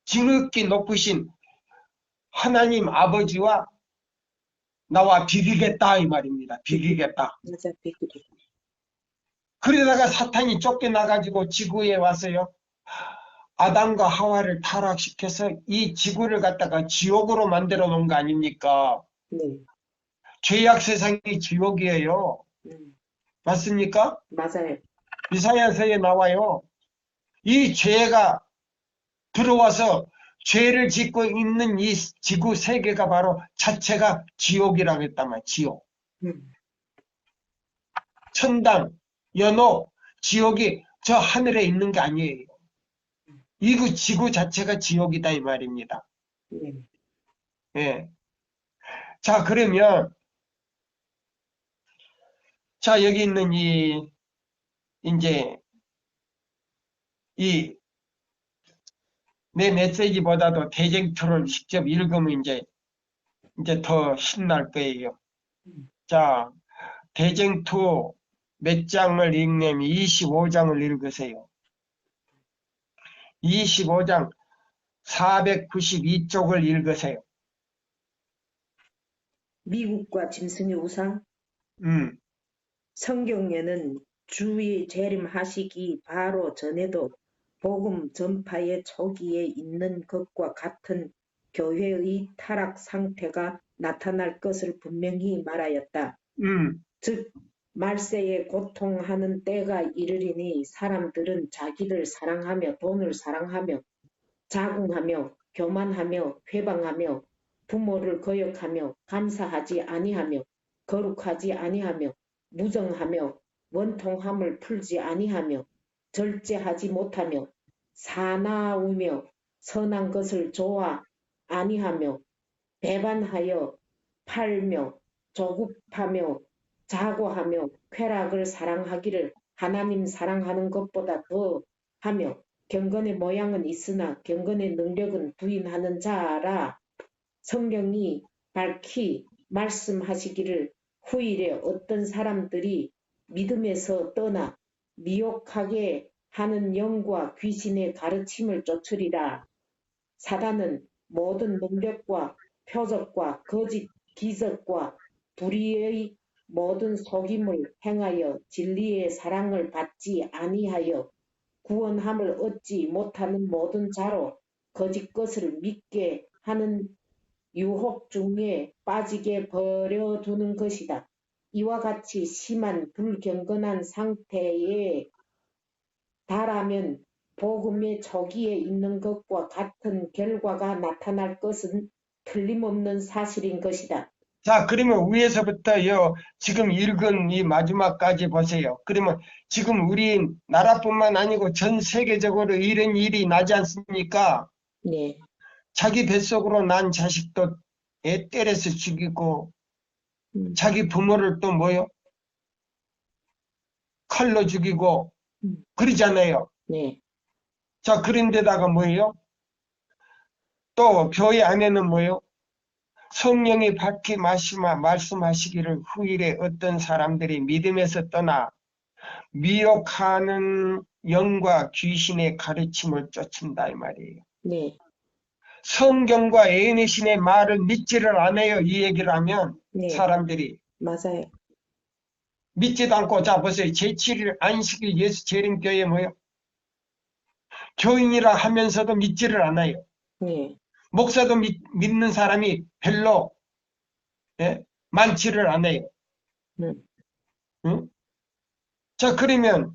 Speaker 1: 지극히 높으신 하나님 아버지와 나와 비기겠다 이 말입니다. 비기겠다.
Speaker 2: 맞아, 비기리.
Speaker 1: 그러다가 사탄이 쫓겨나가지고 지구에 와서요. 아담과 하와를 타락시켜서 이 지구를 갖다가 지옥으로 만들어 놓은 거 아닙니까?
Speaker 2: 네,
Speaker 1: 죄악 세상이 지옥이에요.
Speaker 2: 음,
Speaker 1: 맞습니까?
Speaker 2: 맞아요.
Speaker 1: 이사야서에 나와요. 이 죄가 들어와서 죄를 짓고 있는 이 지구 세계가 바로 자체가 지옥이라고 했단 말이에요. 지옥.
Speaker 2: 음,
Speaker 1: 천당, 연옥, 지옥이 저 하늘에 있는 게 아니에요. 이 지구 자체가 지옥이다 이 말입니다.
Speaker 2: 네,
Speaker 1: 예. 자, 그러면 자, 여기 있는 이제 이 내 메시지보다도 대쟁투를 직접 읽으면 이제 더 신날 거예요.
Speaker 2: 음,
Speaker 1: 자, 대쟁투 몇 장을 읽냐면 25장을 읽으세요. 25장 492쪽을 읽으세요.
Speaker 2: 미국과 짐승의 우상.
Speaker 1: 음,
Speaker 2: 성경에는 주의 재림하시기 바로 전에도 복음 전파의 초기에 있는 것과 같은 교회의 타락 상태가 나타날 것을 분명히 말하였다.
Speaker 1: 음,
Speaker 2: 즉 말세에 고통하는 때가 이르리니 사람들은 자기를 사랑하며 돈을 사랑하며 자궁하며 교만하며 회방하며 부모를 거역하며 감사하지 아니하며 거룩하지 아니하며 무정하며 원통함을 풀지 아니하며 절제하지 못하며 사나우며 선한 것을 좋아 아니하며 배반하여 팔며 조급하며 자고하며 쾌락을 사랑하기를 하나님 사랑하는 것보다 더 하며 경건의 모양은 있으나 경건의 능력은 부인하는 자라. 성령이 밝히 말씀하시기를 후일에 어떤 사람들이 믿음에서 떠나 미혹하게 하는 영과 귀신의 가르침을 쫓으리라. 사단은 모든 능력과 표적과 거짓 기적과 불의의 모든 속임을 행하여 진리의 사랑을 받지 아니하여 구원함을 얻지 못하는 모든 자로 거짓 것을 믿게 하는 유혹 중에 빠지게 버려두는 것이다. 이와 같이 심한 불경건한 상태에 달하면 복음의 저기에 있는 것과 같은 결과가 나타날 것은 틀림없는 사실인 것이다.
Speaker 1: 자, 그러면 위에서부터요, 지금 읽은 이 마지막까지 보세요. 그러면 지금 우리 나라뿐만 아니고 전 세계적으로 이런 일이 나지 않습니까?
Speaker 2: 네,
Speaker 1: 자기 뱃속으로 난 자식도 애 때려서 죽이고,
Speaker 2: 음,
Speaker 1: 자기 부모를 또 뭐요? 칼로 죽이고,
Speaker 2: 음,
Speaker 1: 그러잖아요.
Speaker 2: 네,
Speaker 1: 자, 그런데다가 뭐예요? 또 교회 안에는 뭐예요? 성령이 밝히 말씀하시기를 후일에 어떤 사람들이 믿음에서 떠나 미혹하는 영과 귀신의 가르침을 쫓는다 이 말이에요.
Speaker 2: 네,
Speaker 1: 성경과 애인의 신의 말을 믿지를 않아요. 이 얘기를 하면
Speaker 2: 네,
Speaker 1: 사람들이
Speaker 2: 맞아요.
Speaker 1: 믿지도 않고, 자 보세요. 제7일 안식일 예수 재림교회 뭐요? 교인이라 하면서도 믿지를 않아요.
Speaker 2: 네,
Speaker 1: 목사도 믿는 사람이 별로 예? 많지를 않아요.
Speaker 2: 음,
Speaker 1: 응? 자, 그러면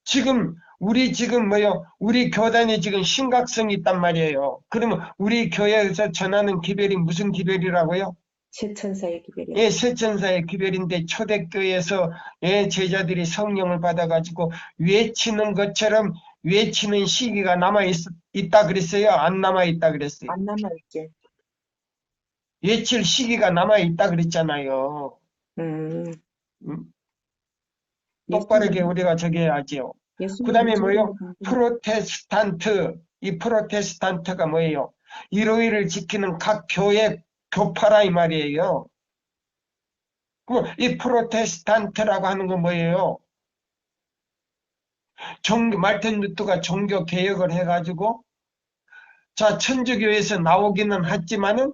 Speaker 1: 지금 우리 지금 뭐요? 우리 교단이 지금 심각성이 있단 말이에요. 그러면 우리 교회에서 전하는 기별이 무슨 기별이라고요?
Speaker 2: 최천사의 기별이요.
Speaker 1: 예, 세천사의 기별인데 초대교회에서 예, 제자들이 성령을 받아가지고 외치는 것처럼 외치는 시기가 있다 그랬어요? 안 남아있다 그랬어요?
Speaker 2: 안 남아있지.
Speaker 1: 외칠 시기가 남아있다 그랬잖아요.
Speaker 2: 음,
Speaker 1: 음? 똑바르게
Speaker 2: 예수님,
Speaker 1: 우리가 저기 해야지요. 그
Speaker 2: 예수님
Speaker 1: 다음에 뭐요?
Speaker 2: 오시는 거
Speaker 1: 이 프로테스탄트가 뭐예요? 일요일을 지키는 각 교회 교파라 이 말이에요. 이 프로테스탄트라고 하는 건 뭐예요? 말틴 루터가 종교 개혁을 해가지고, 자, 천주교에서 나오기는 했지만은,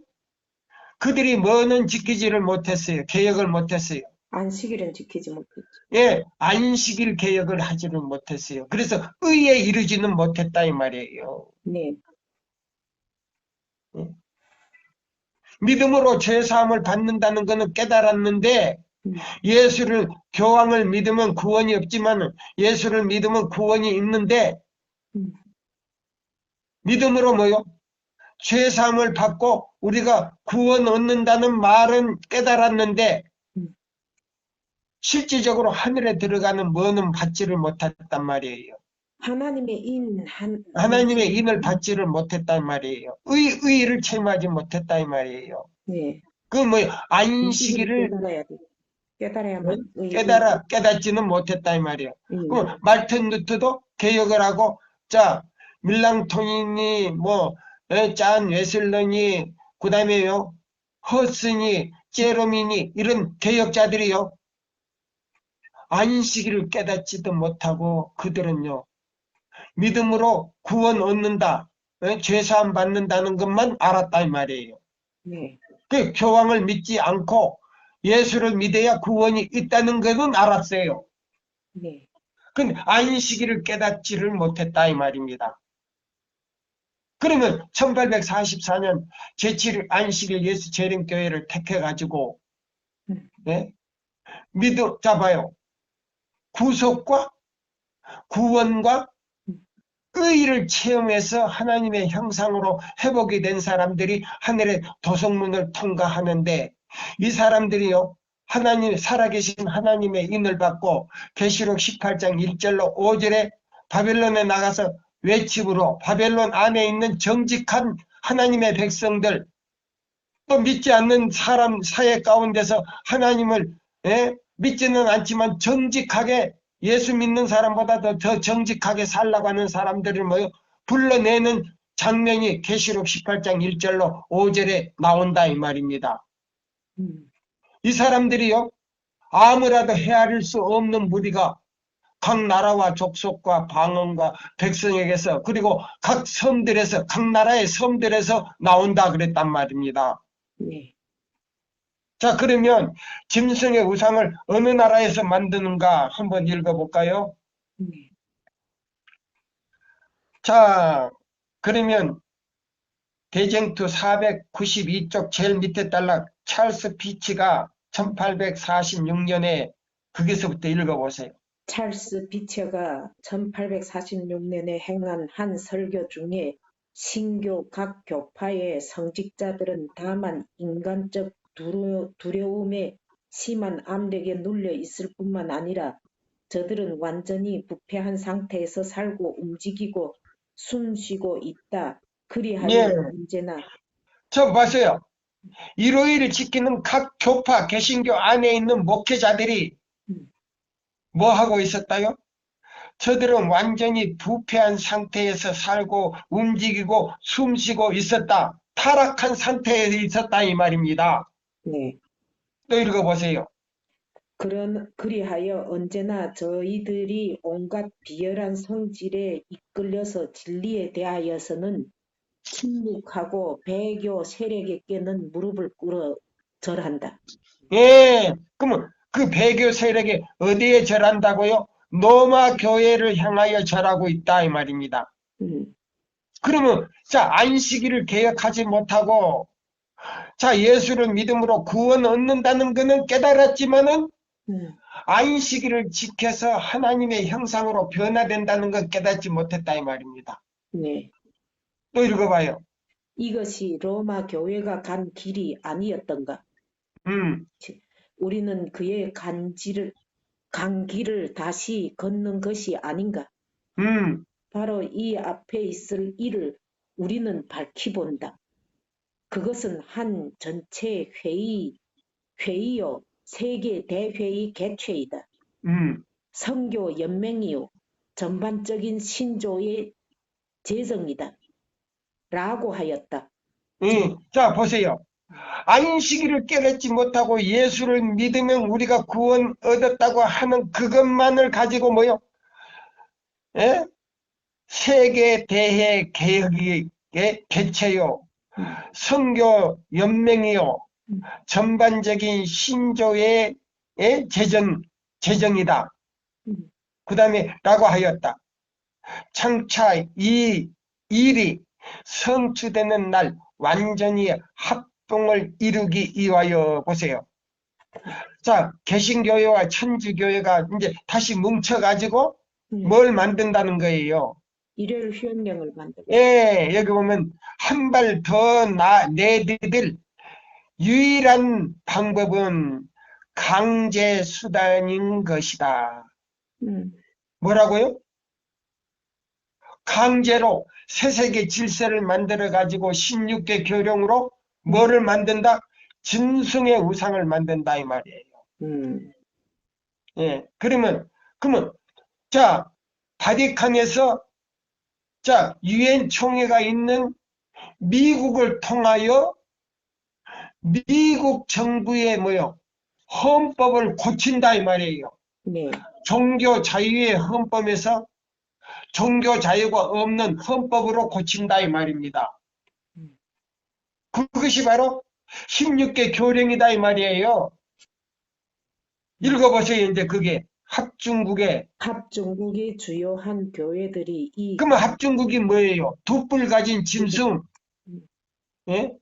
Speaker 1: 그들이 뭐는 지키지를 못했어요. 개혁을 못했어요.
Speaker 2: 안식일은 지키지 못했지.
Speaker 1: 예, 안식일 개혁을 하지는 못했어요. 그래서 의에 이르지는 못했다 이 말이에요.
Speaker 2: 네,
Speaker 1: 예. 믿음으로 죄사함을 받는다는 것은 깨달았는데
Speaker 2: 음,
Speaker 1: 예수를 교황을 믿으면 구원이 없지만 예수를 믿으면 구원이 있는데
Speaker 2: 음,
Speaker 1: 믿음으로 뭐요? 죄사함을 받고 우리가 구원 얻는다는 말은 깨달았는데
Speaker 2: 음.
Speaker 1: 실질적으로 하늘에 들어가는 뭐는 받지를 못했단 말이에요.
Speaker 2: 하나님의
Speaker 1: 하나님의 인을 받지를 못했단 말이에요. 의를 체험하지 못했다 이 말이에요.
Speaker 2: 네,
Speaker 1: 그 뭐
Speaker 2: 안식일을
Speaker 1: 안식일을
Speaker 2: 깨달아야 돼. 깨달아야만
Speaker 1: 깨닫지는 못했다 이 말이에요.
Speaker 2: 음,
Speaker 1: 그럼 말틴 루터도 개혁을 하고, 자, 밀랑토니니 뭐 짠 웨슬런이 그다음에요 허슨이 제로민이 이런 개혁자들이요 안식일을 깨닫지도 못하고 그들은요 믿음으로 구원 얻는다, 죄사함 받는다는 것만 알았다 이 말이에요.
Speaker 2: 네,
Speaker 1: 그 교황을 믿지 않고 예수를 믿어야 구원이 있다는 것은 알았어요.
Speaker 2: 네,
Speaker 1: 근데 안식일을 깨닫지를 못했다 이 말입니다. 그러면 1844년 제7일 안식일 예수 재림교회를 택해가지고
Speaker 2: 음,
Speaker 1: 예? 잡아요. 구속과 구원과
Speaker 2: 음,
Speaker 1: 의의를 체험해서 하나님의 형상으로 회복이 된 사람들이 하늘의 도성문을 통과하는데 이 사람들이요 하나님 살아계신 하나님의 인을 받고 계시록 18장 1절로 5절에 바벨론에 나가서 외침으로 바벨론 안에 있는 정직한 하나님의 백성들 또 믿지 않는 사람 사회 가운데서 하나님을 믿지는 않지만 정직하게 예수 믿는 사람보다 더 정직하게 살라고 하는 사람들을 불러내는 장면이 계시록 18장 1절로 5절에 나온다 이 말입니다.
Speaker 2: 음,
Speaker 1: 이 사람들이요 아무라도 헤아릴 수 없는 무리가 각 나라와 족속과 방언과 백성에게서 그리고 각 섬들에서 각 나라의 섬들에서 나온다 그랬단 말입니다.
Speaker 2: 네,
Speaker 1: 자, 그러면 짐승의 우상을 어느 나라에서 만드는가 한번 읽어볼까요?
Speaker 2: 네,
Speaker 1: 자, 그러면 대쟁투 492쪽 제일 밑에 달락 찰스 피치가 1846년에 거기서부터 읽어보세요.
Speaker 2: 찰스 비처가 1846년에 행한 한 설교 중에 신교 각 교파의 성직자들은 다만 인간적 두려움에 심한 압력에 눌려 있을 뿐만 아니라 저들은 완전히 부패한 상태에서 살고 움직이고 숨쉬고 있다. 그리하여
Speaker 1: 예,
Speaker 2: 언제나
Speaker 1: 저 보세요. 일요일을 지키는 각 교파 개신교 안에 있는 목회자들이
Speaker 2: 음,
Speaker 1: 뭐 하고 있었다요? 저들은 완전히 부패한 상태에서 살고 움직이고 숨쉬고 있었다. 타락한 상태에 있었다 이 말입니다.
Speaker 2: 네.
Speaker 1: 또 읽어보세요.
Speaker 2: 그리하여 언제나 저희들이 온갖 비열한 성질에 이끌려서 진리에 대하여서는 침묵하고 배교 세력에게는 무릎을 꿇어 절한다.
Speaker 1: 예, 그러면 그 배교 세력이 어디에 절한다고요? 로마 교회를 향하여 절하고 있다 이 말입니다.
Speaker 2: 음,
Speaker 1: 그러면 자 안식일을 개혁하지 못하고 자 예수를 믿음으로 구원 얻는다는 것은 깨달았지만은
Speaker 2: 음,
Speaker 1: 안식일을 지켜서 하나님의 형상으로 변화된다는 것 깨닫지 못했다 이 말입니다.
Speaker 2: 네.
Speaker 1: 또 읽어봐요.
Speaker 2: 이것이 로마 교회가 간 길이 아니었던가?
Speaker 1: 음,
Speaker 2: 우리는 그의 간 길을 다시 걷는 것이 아닌가?
Speaker 1: 음,
Speaker 2: 바로 이 앞에 있을 일을 우리는 밝히본다. 그것은 한 전체 회의요, 세계 대회의 개최이다.
Speaker 1: 음.
Speaker 2: 선교 연맹이요, 전반적인 신조의 재정이다. 라고 하였다.
Speaker 1: 자 보세요. 안식일을 깨닫지 못하고 예수를 믿으면 우리가 구원 얻었다고 하는 그것만을 가지고 뭐요? 예? 세계 대회 개혁의 개최요,
Speaker 2: 음,
Speaker 1: 선교 연맹이요,
Speaker 2: 음,
Speaker 1: 전반적인 신조의 재정이다.
Speaker 2: 음,
Speaker 1: 그 다음에 라고 하였다. 장차 이 일이 성취되는 날 완전히 합동을 이루기 위하여 보세요. 자, 개신교회와 천주교회가 이제 다시 뭉쳐가지고
Speaker 2: 네.
Speaker 1: 뭘 만든다는 거예요.
Speaker 2: 일요일 휴업령을 만들고.
Speaker 1: 예, 여기 보면 한 발 더 내디딜 유일한 방법은 강제 수단인 것이다.
Speaker 2: 음,
Speaker 1: 뭐라고요? 강제로 새세계 질서를 만들어 가지고 16개 교령으로
Speaker 2: 음,
Speaker 1: 뭐를 만든다? 짐승의 우상을 만든다 이 말이에요.
Speaker 2: 음,
Speaker 1: 예, 그러면 자 바티칸에서 자 유엔 총회가 있는 미국을 통하여 미국 정부의 뭐요 헌법을 고친다 이 말이에요.
Speaker 2: 네.
Speaker 1: 종교 자유의 헌법에서 종교 자유가 없는 헌법으로 고친다 이 말입니다.
Speaker 2: 음,
Speaker 1: 그것이 바로 16개 교령이다 이 말이에요.
Speaker 2: 음.
Speaker 1: 읽어보세요. 이제 그게 합중국의
Speaker 2: 합중국의 주요한 교회들이 이
Speaker 1: 그러면 합중국이 뭐예요? 두 뿔 가진 짐승.
Speaker 2: 음,
Speaker 1: 예?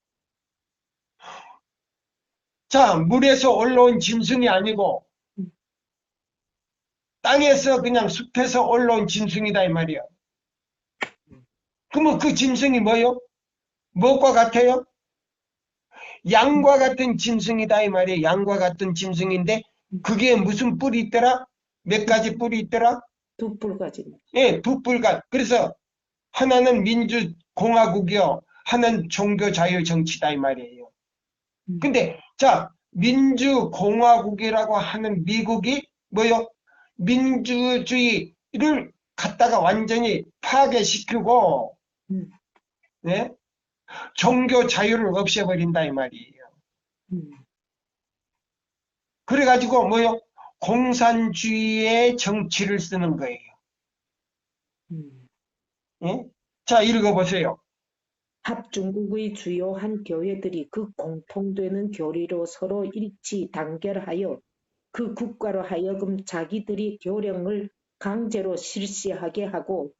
Speaker 1: 자 물에서 올라온 짐승이 아니고
Speaker 2: 음,
Speaker 1: 땅에서 그냥 숲에서 올라온 짐승이다 이 말이에요. 그러면 그 짐승이 뭐요? 무엇과 같아요? 양과 같은 짐승이다 이 말이에요. 양과 같은 짐승인데 그게 무슨 뿔이 있더라? 몇 가지 뿔이 있더라?
Speaker 2: 두뿔 가진.
Speaker 1: 예, 두 뿔가. 그래서 하나는 민주공화국이요. 하나는 종교자유정치다 이 말이에요.
Speaker 2: 음,
Speaker 1: 근데 자 민주공화국이라고 하는 미국이 뭐요? 민주주의를 갖다가 완전히 파괴시키고
Speaker 2: 음,
Speaker 1: 예? 종교 자유를 없애버린다 이 말이에요.
Speaker 2: 음,
Speaker 1: 그래가지고 뭐요? 공산주의의 정치를 쓰는 거예요.
Speaker 2: 음.
Speaker 1: 예? 자 읽어보세요.
Speaker 2: 합중국의 주요한 교회들이 그 공통되는 교리로 서로 일치 단결하여 그 국가로 하여금 자기들이 교령을 강제로 실시하게 하고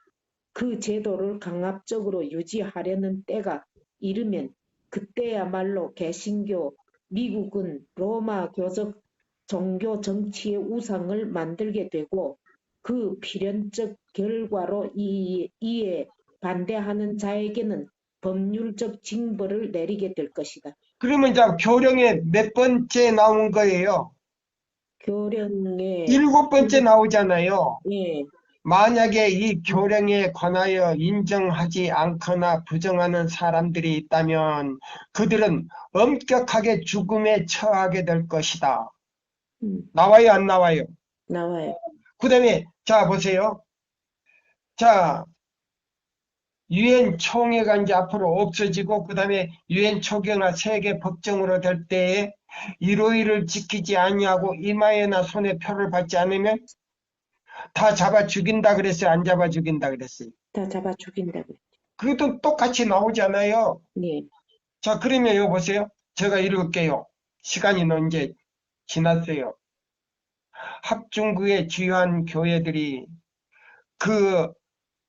Speaker 2: 그 제도를 강압적으로 유지하려는 때가 이르면 그때야말로 개신교, 미국은 로마 교적 종교 정치의 우상을 만들게 되고 그 필연적 결과로 이에 반대하는 자에게는 법률적 징벌을 내리게 될 것이다.
Speaker 1: 그러면 이제 교령에 몇 번째 나온 거예요?
Speaker 2: 교령에
Speaker 1: 7번째 나오잖아요.
Speaker 2: 예,
Speaker 1: 만약에 이 교령에 관하여 인정하지 않거나 부정하는 사람들이 있다면 그들은 엄격하게 죽음에 처하게 될 것이다. 나와요, 안 나와요?
Speaker 2: 나와요.
Speaker 1: 그 다음에, 자, 보세요. 자, 유엔 총회가 이제 앞으로 없어지고, 그 다음에 유엔 총회가 세계 법정으로 될 때에 일오일을 지키지 아니하고 이마에나 손에 표를 받지 않으면 다 잡아 죽인다 그랬어요? 안 잡아 죽인다 그랬어요?
Speaker 2: 다 잡아 죽인다고.
Speaker 1: 그것도 똑같이 나오잖아요.
Speaker 2: 예,
Speaker 1: 자, 그러면 이거 보세요. 제가 읽을게요. 시간이 이제 지났어요. 합중국의 주요한 교회들이 그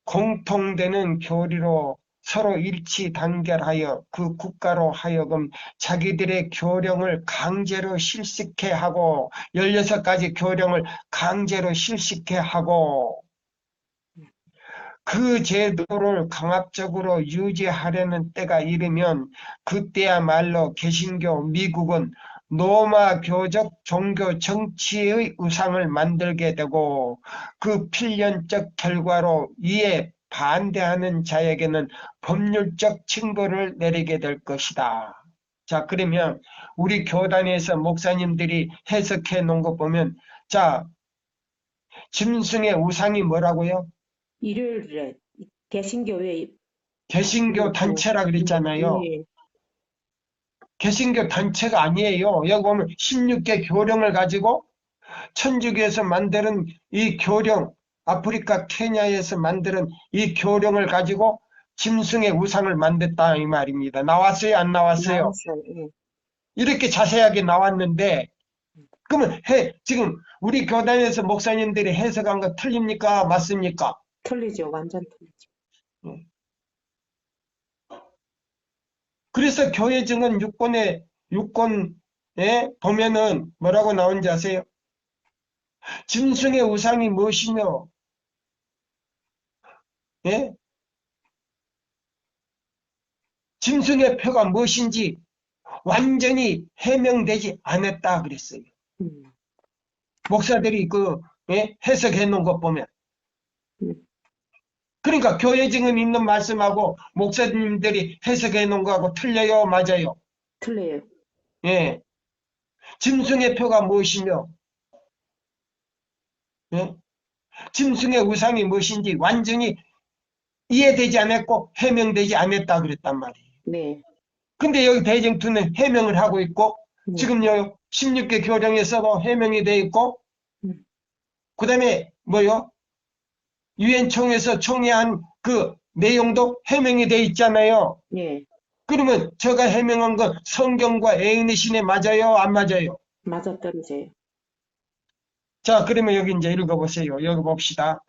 Speaker 1: 공통되는 교리로 서로 일치 단결하여 그 국가로 하여금 자기들의 교령을 강제로 실시케 하고 16가지 교령을 강제로 실시케 하고 그 제도를 강압적으로 유지하려는 때가 이르면 그때야말로 개신교 미국은 로마 교적 종교 정치의 우상을 만들게 되고 그 필연적 결과로 이에 반대하는 자에게는 법률적 징벌을 내리게 될 것이다. 자, 그러면 우리 교단에서 목사님들이 해석해 놓은 거 보면 자, 짐승의 우상이 뭐라고요?
Speaker 2: 일요일에 개신교회
Speaker 1: 개신교 단체라 그랬잖아요.
Speaker 2: 예,
Speaker 1: 개신교 단체가 아니에요. 여기 보면 16개 교령을 가지고 천주교에서 만드는 이 교령, 아프리카 케냐에서 만드는 이 교령을 가지고 짐승의 우상을 만들었다 이 말입니다. 나왔어요? 안 나왔어요?
Speaker 2: 나왔어요. 예.
Speaker 1: 이렇게 자세하게 나왔는데 그러면 지금 우리 교단에서 목사님들이 해석한 거 틀립니까? 맞습니까?
Speaker 2: 틀리죠. 완전 틀리죠.
Speaker 1: 그래서 교회 증언 6권에 보면은 뭐라고 나온지 아세요? 짐승의 우상이 무엇이며, 예? 짐승의 표가 무엇인지 완전히 해명되지 않았다 그랬어요. 목사들이 해석해 놓은 것 보면. 그러니까 교회 증언 있는 말씀하고 목사님들이 해석해 놓은 거하고 틀려요, 맞아요?
Speaker 2: 틀려요.
Speaker 1: 예. 짐승의 표가 무엇이며, 예? 짐승의 우상이 무엇인지 완전히 이해되지 않았고 해명되지 않았다 그랬단 말이에요.
Speaker 2: 네.
Speaker 1: 근데 여기 대쟁투는 해명을 하고 있고 지금요 16개 교령에서도 해명이 돼 있고 그 다음에 뭐요? 유엔 총회에서 총회한 그 내용도 해명이 돼 있잖아요.
Speaker 2: 예.
Speaker 1: 그러면 제가 해명한 건 성경과 애인의 신에 맞아요? 안 맞아요?
Speaker 2: 맞아 떨어져요.
Speaker 1: 자, 그러면 여기 이제 읽어보세요. 여기 봅시다.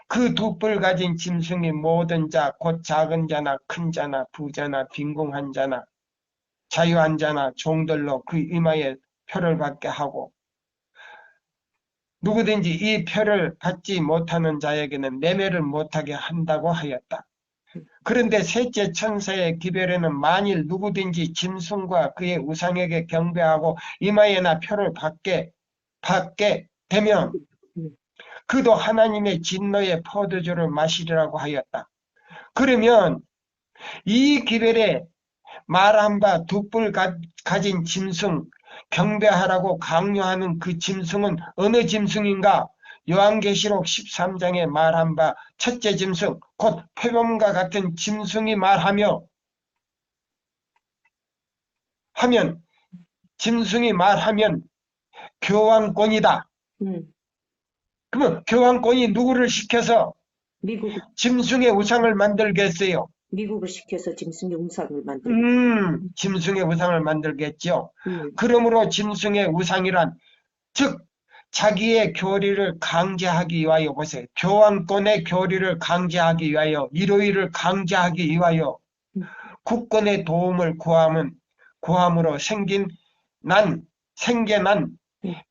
Speaker 1: 그 두 뿔 가진 짐승이 모든 자, 곧 작은 자나 큰 자나 부자나 빈궁한 자나 자유한 자나 종들로 그 이마에 표를 받게 하고 누구든지 이 표를 받지 못하는 자에게는 매매를 못하게 한다고 하였다. 그런데 셋째 천사의 기별에는 만일 누구든지 짐승과 그의 우상에게 경배하고 이마에나 표를 받게 되면 그도 하나님의 진노의 포도주를 마시리라고 하였다. 그러면 이 기별에 말한 바 두 뿔 가진 짐승 경배하라고 강요하는 그 짐승은 어느 짐승인가? 요한계시록 13장에 말한 바 첫째 짐승 곧 표범과 같은 짐승이 짐승이 말하면 교환권이다. 그러면 교환권이 누구를 시켜서 짐승의 우상을 만들겠어요?
Speaker 2: 미국을 시켜서 짐승의 우상을 만들고.
Speaker 1: 짐승의 우상을 만들겠죠. 그러므로 짐승의 우상이란 즉 자기의 교리를 강제하기 위하여 보세요. 교환권의 교리를 강제하기 위하여 일요일을 강제하기 위하여 국권의 도움을 구함으로 생겨난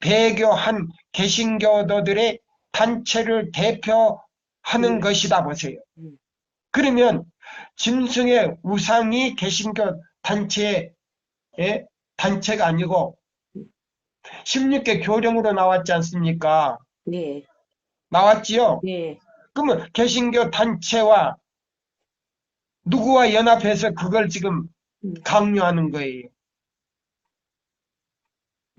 Speaker 1: 배교한 개신교도들의 단체를 대표하는 것이다 보세요. 그러면 짐승의 우상이 개신교 단체가 아니고 16개 교령으로 나왔지 않습니까?
Speaker 2: 네,
Speaker 1: 나왔지요?
Speaker 2: 네.
Speaker 1: 그러면 개신교 단체와 누구와 연합해서 그걸 지금 강요하는 거예요.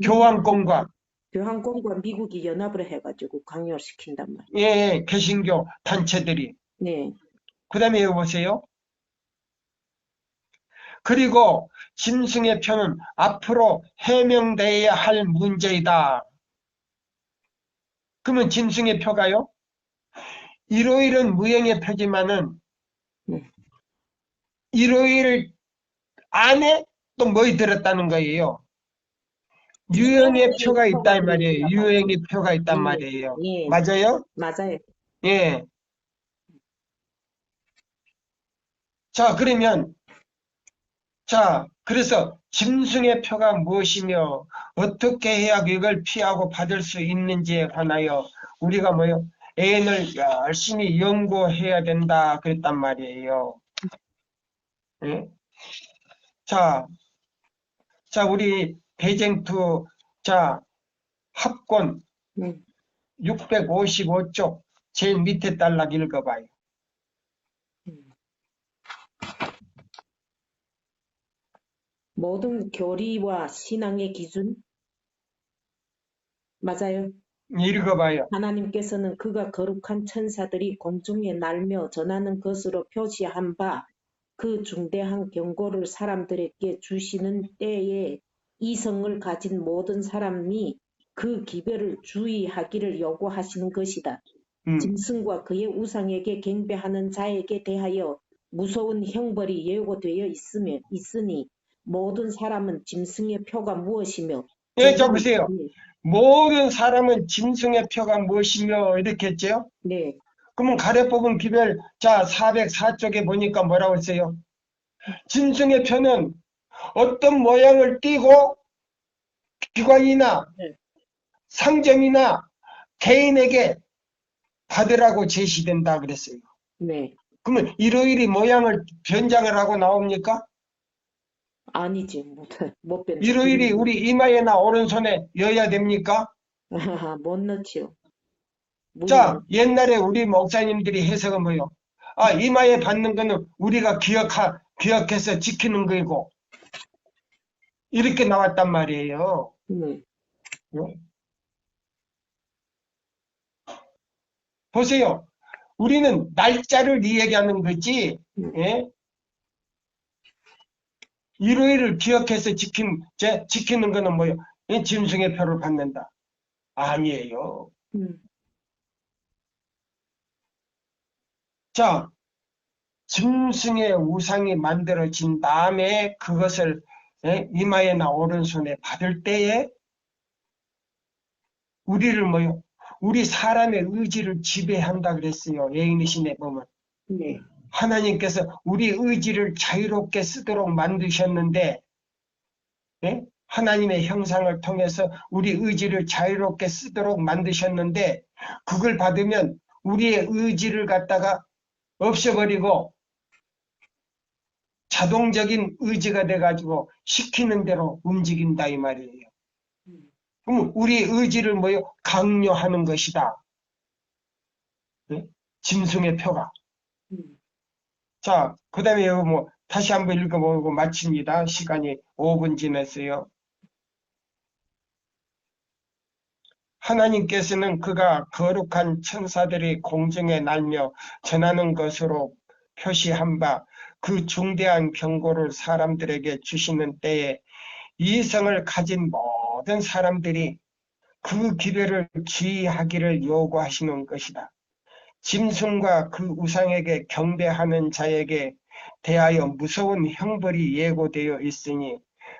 Speaker 1: 교황권과
Speaker 2: 교황권과 미국이 연합을 해가지고 강요시킨단 말이에요.
Speaker 1: 예, 개신교 단체들이.
Speaker 2: 네,
Speaker 1: 그 다음에 여기 보세요. 그리고 짐승의 표는 앞으로 해명되어야 할 문제이다. 그러면 짐승의 표가요? 이러이러한 무형의 표지만은 이러이러 안에 또 뭐이 들었다는 거예요. 유형의 표가 있단 말이에요. 유형의 표가 있단
Speaker 2: 예,
Speaker 1: 말이에요.
Speaker 2: 예,
Speaker 1: 맞아요?
Speaker 2: 맞아요.
Speaker 1: 예. 자, 그러면 그래서 짐승의 표가 무엇이며 어떻게 해야 이걸 피하고 받을 수 있는지에 관하여 우리가 애인을 열심히 연구해야 된다 그랬단 말이에요. 예? 자, 우리 대쟁투 합권 655쪽 제일 밑에 단락 읽어봐요.
Speaker 2: 모든 교리와 신앙의 기준? 맞아요.
Speaker 1: 읽어봐요.
Speaker 2: 하나님께서는 그가 거룩한 천사들이 공중에 날며 전하는 것으로 표시한 바 그 중대한 경고를 사람들에게 주시는 때에 이성을 가진 모든 사람이 그 기별을 주의하기를 요구하시는 것이다. 짐승과 그의 우상에게 경배하는 자에게 대하여 무서운 형벌이 예고되어 있으니 모든 사람은 짐승의 표가 무엇이며
Speaker 1: 예, 자 보세요. 모든 사람은 짐승의 표가 무엇이며 이렇게 했죠?
Speaker 2: 네.
Speaker 1: 그러면 가래 뽑은 기별 404쪽에 보니까 뭐라고 했어요? 짐승의 표는 어떤 모양을 띠고 기관이나 상점이나 개인에게 받으라고 제시된다 그랬어요.
Speaker 2: 네.
Speaker 1: 그러면 이러이리 모양을 변장을 하고 나옵니까?
Speaker 2: 아니지. 못 변.
Speaker 1: 이러이리 우리 이마에나 오른손에 여야 됩니까?
Speaker 2: 못 넣지요.
Speaker 1: 자, 옛날에 우리 목사님들이 해석은 뭐요? 이마에 받는 거는 우리가 기억해서 지키는 거고 이렇게 나왔단 말이에요. 보세요. 우리는 날짜를 이야기하는 거지. 예? 일요일을 기억해서 지키는 거는 뭐요? 짐승의 표를 받는다. 아니에요. 자, 짐승의 우상이 만들어진 다음에 그것을 이마에나 오른손에 받을 때에 우리를 뭐요? 우리 사람의 의지를 지배한다 그랬어요. 예인이신에 보면.
Speaker 2: 네.
Speaker 1: 하나님께서 우리 의지를 자유롭게 쓰도록 만드셨는데 하나님의 형상을 통해서 우리 의지를 자유롭게 쓰도록 만드셨는데 그걸 받으면 우리의 의지를 갖다가 없애버리고 자동적인 의지가 돼가지고 시키는 대로 움직인다 이 말이에요. 그럼 우리 의지를 강요하는 것이다. 짐승의 표가. 자, 그 다음에 여기 다시 한번 읽어보고 마칩니다. 시간이 5분 지났어요. 하나님께서는 그가 거룩한 천사들이 공중에 날며 전하는 것으로 표시한 바 그 중대한 경고를 사람들에게 주시는 때에 이성을 가진 모든 사람들이 그 기별을 주의하기를 요구하시는 것이다. 짐승과 그 우상에게 경배하는 자에게 대하여 무서운 형벌이 예고되어 있으니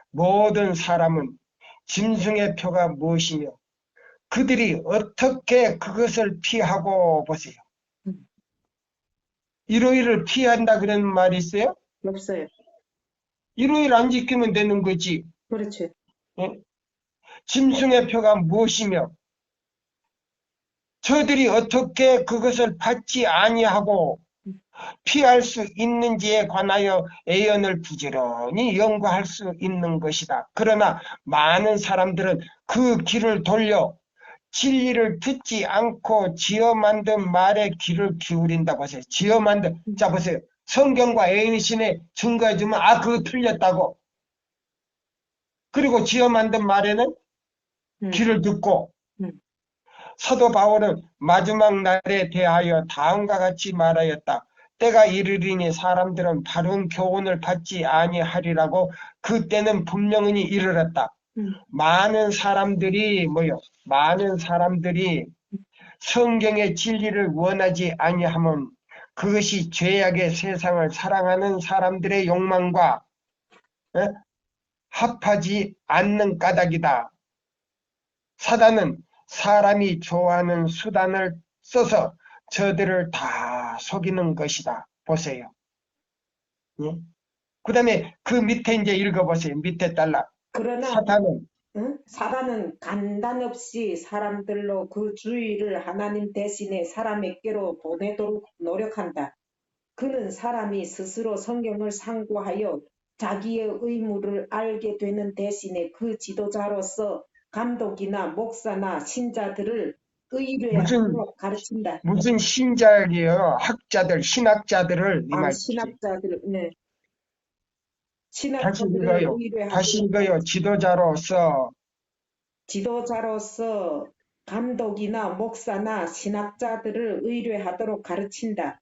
Speaker 1: 모든 사람은 짐승의 표가 무엇이며 그들이 어떻게 그것을 피하고 보세요. 이러이를 피한다 그런 말이 있어요?
Speaker 2: 없어요.
Speaker 1: 일요일 안 지키면 되는 거지.
Speaker 2: 그렇죠.
Speaker 1: 예? 짐승의 표가 무엇이며 저들이 어떻게 그것을 받지 아니하고 피할 수 있는지에 관하여 애언을 부지런히 연구할 수 있는 것이다. 그러나 많은 사람들은 그 길을 돌려 진리를 듣지 않고 지어 만든 말에 귀를 기울인다고 하세요. 지어 만든, 자 보세요. 성경과 애인신에 증거해주면 그거 틀렸다고. 그리고 지어 만든 말에는
Speaker 2: 음,
Speaker 1: 귀를 듣고
Speaker 2: 음,
Speaker 1: 사도 바울은 마지막 날에 대하여 다음과 같이 말하였다. 때가 이르리니 사람들은 바른 교훈을 받지 아니하리라고 그때는 분명히 이르렀다.
Speaker 2: 음,
Speaker 1: 많은 사람들이 많은 사람들이 성경의 진리를 원하지 아니하면 그것이 죄악의 세상을 사랑하는 사람들의 욕망과 합하지 않는 까닭이다. 사단은 사람이 좋아하는 수단을 써서 저들을 다 속이는 것이다. 보세요. 예? 그 다음에 그 밑에 이제 읽어보세요. 밑에 달라.
Speaker 2: 그러나
Speaker 1: 사탄은
Speaker 2: 사단은 간단 없이 사람들로 그 주의를 하나님 대신에 사람에게로 보내도록 노력한다. 그는 사람이 스스로 성경을 상고하여 자기의 의무를 알게 되는 대신에 그 지도자로서 감독이나 목사나 신자들을
Speaker 1: 무슨
Speaker 2: 의뢰하도록 가르친다.
Speaker 1: 무슨 신자이에요. 학자들, 신학자들을 이 말이지.
Speaker 2: 신학자들, 네.
Speaker 1: 다시
Speaker 2: 신학자들을
Speaker 1: 읽어요. 다시
Speaker 2: 의뢰하도록
Speaker 1: 읽어요. 지도자로서
Speaker 2: 지도자로서 감독이나 목사나 신학자들을 의뢰하도록 가르친다.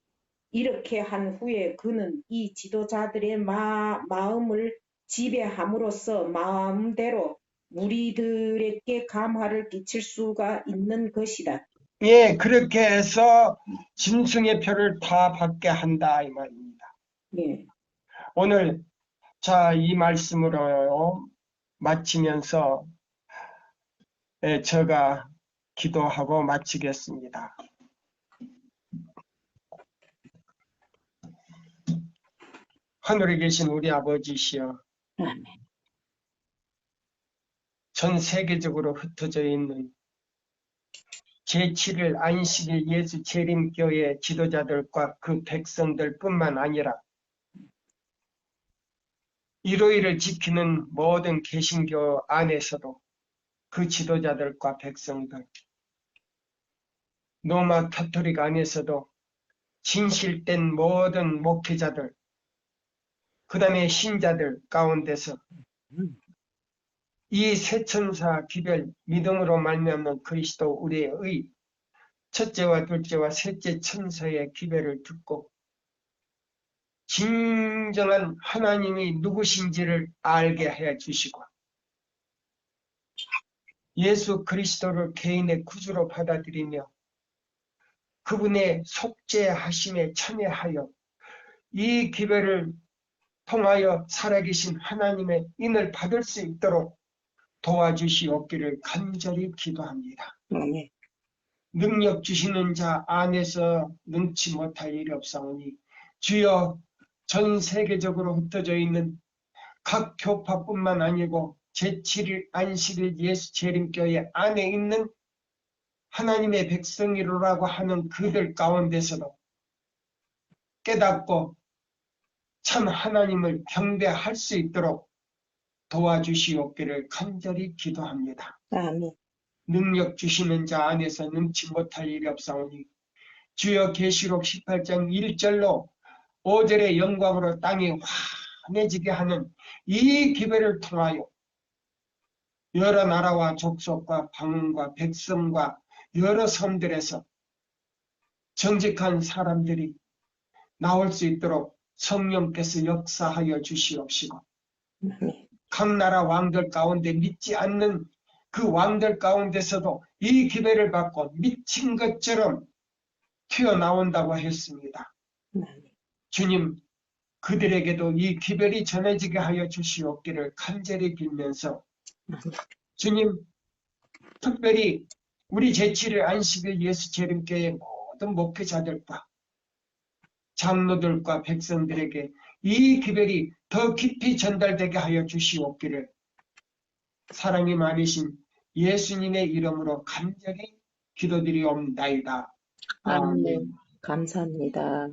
Speaker 2: 이렇게 한 후에 그는 이 지도자들의 마음을 지배함으로써 마음대로 무리들에게 감화를 끼칠 수가 있는 것이다.
Speaker 1: 예, 그렇게 해서 짐승의 표를 다 받게 한다 이 말입니다.
Speaker 2: 예.
Speaker 1: 오늘 이 말씀으로 마치면서 제가 기도하고 마치겠습니다. 하늘에 계신 우리 아버지시여,
Speaker 2: 아멘.
Speaker 1: 전 세계적으로 흩어져 있는 제7일 안식일 예수 재림교회 지도자들과 그 백성들뿐만 아니라 일요일을 지키는 모든 개신교 안에서도 그 지도자들과 백성들, 로마 카톨릭 안에서도 진실된 모든 목회자들, 그 다음에 신자들 가운데서 이 세천사 기별 믿음으로 말미암는 그리스도 우리의 의 첫째와 둘째와 셋째 천사의 기별을 듣고 진정한 하나님이 누구신지를 알게 해 주시고 예수 그리스도를 개인의 구주로 받아들이며 그분의 속죄하심에 참여하여 이 기별을 통하여 살아계신 하나님의 인을 받을 수 있도록 도와주시옵기를 간절히 기도합니다.
Speaker 2: 아멘.
Speaker 1: 능력 주시는 자 안에서 능치 못할 일이 없사오니 주여 전 세계적으로 흩어져 있는 각 교파뿐만 아니고 제7일 안식일 예수 재림교회 안에 있는 하나님의 백성이로라고 하는 그들 가운데서도 깨닫고 참 하나님을 경배할 수 있도록 도와주시옵기를 간절히 기도합니다.
Speaker 2: 아멘.
Speaker 1: 능력 주시는 자 안에서 능치 못할 일이 없사오니 주여 계시록 18장 1절로 5절의 영광으로 땅이 환해지게 하는 이 기별을 통하여 여러 나라와 족속과 방언과 백성과 여러 섬들에서 정직한 사람들이 나올 수 있도록 성령께서 역사하여 주시옵시고
Speaker 2: 아멘.
Speaker 1: 각 나라 왕들 가운데 믿지 않는 그 왕들 가운데서도 이 기별을 받고 미친 것처럼 튀어나온다고 했습니다.
Speaker 2: 아멘.
Speaker 1: 주님, 그들에게도 이 기별이 전해지게 하여 주시옵기를 간절히 빌면서 주님, 특별히 우리 제7일 안식일 예수 재림교회 모든 목회자들과 장로들과 백성들에게 이 기별이 더 깊이 전달되게 하여 주시옵기를 사랑이 많으신 예수님의 이름으로 간절히 기도드리옵나이다.
Speaker 2: 아멘.
Speaker 1: 아멘.
Speaker 2: 감사합니다.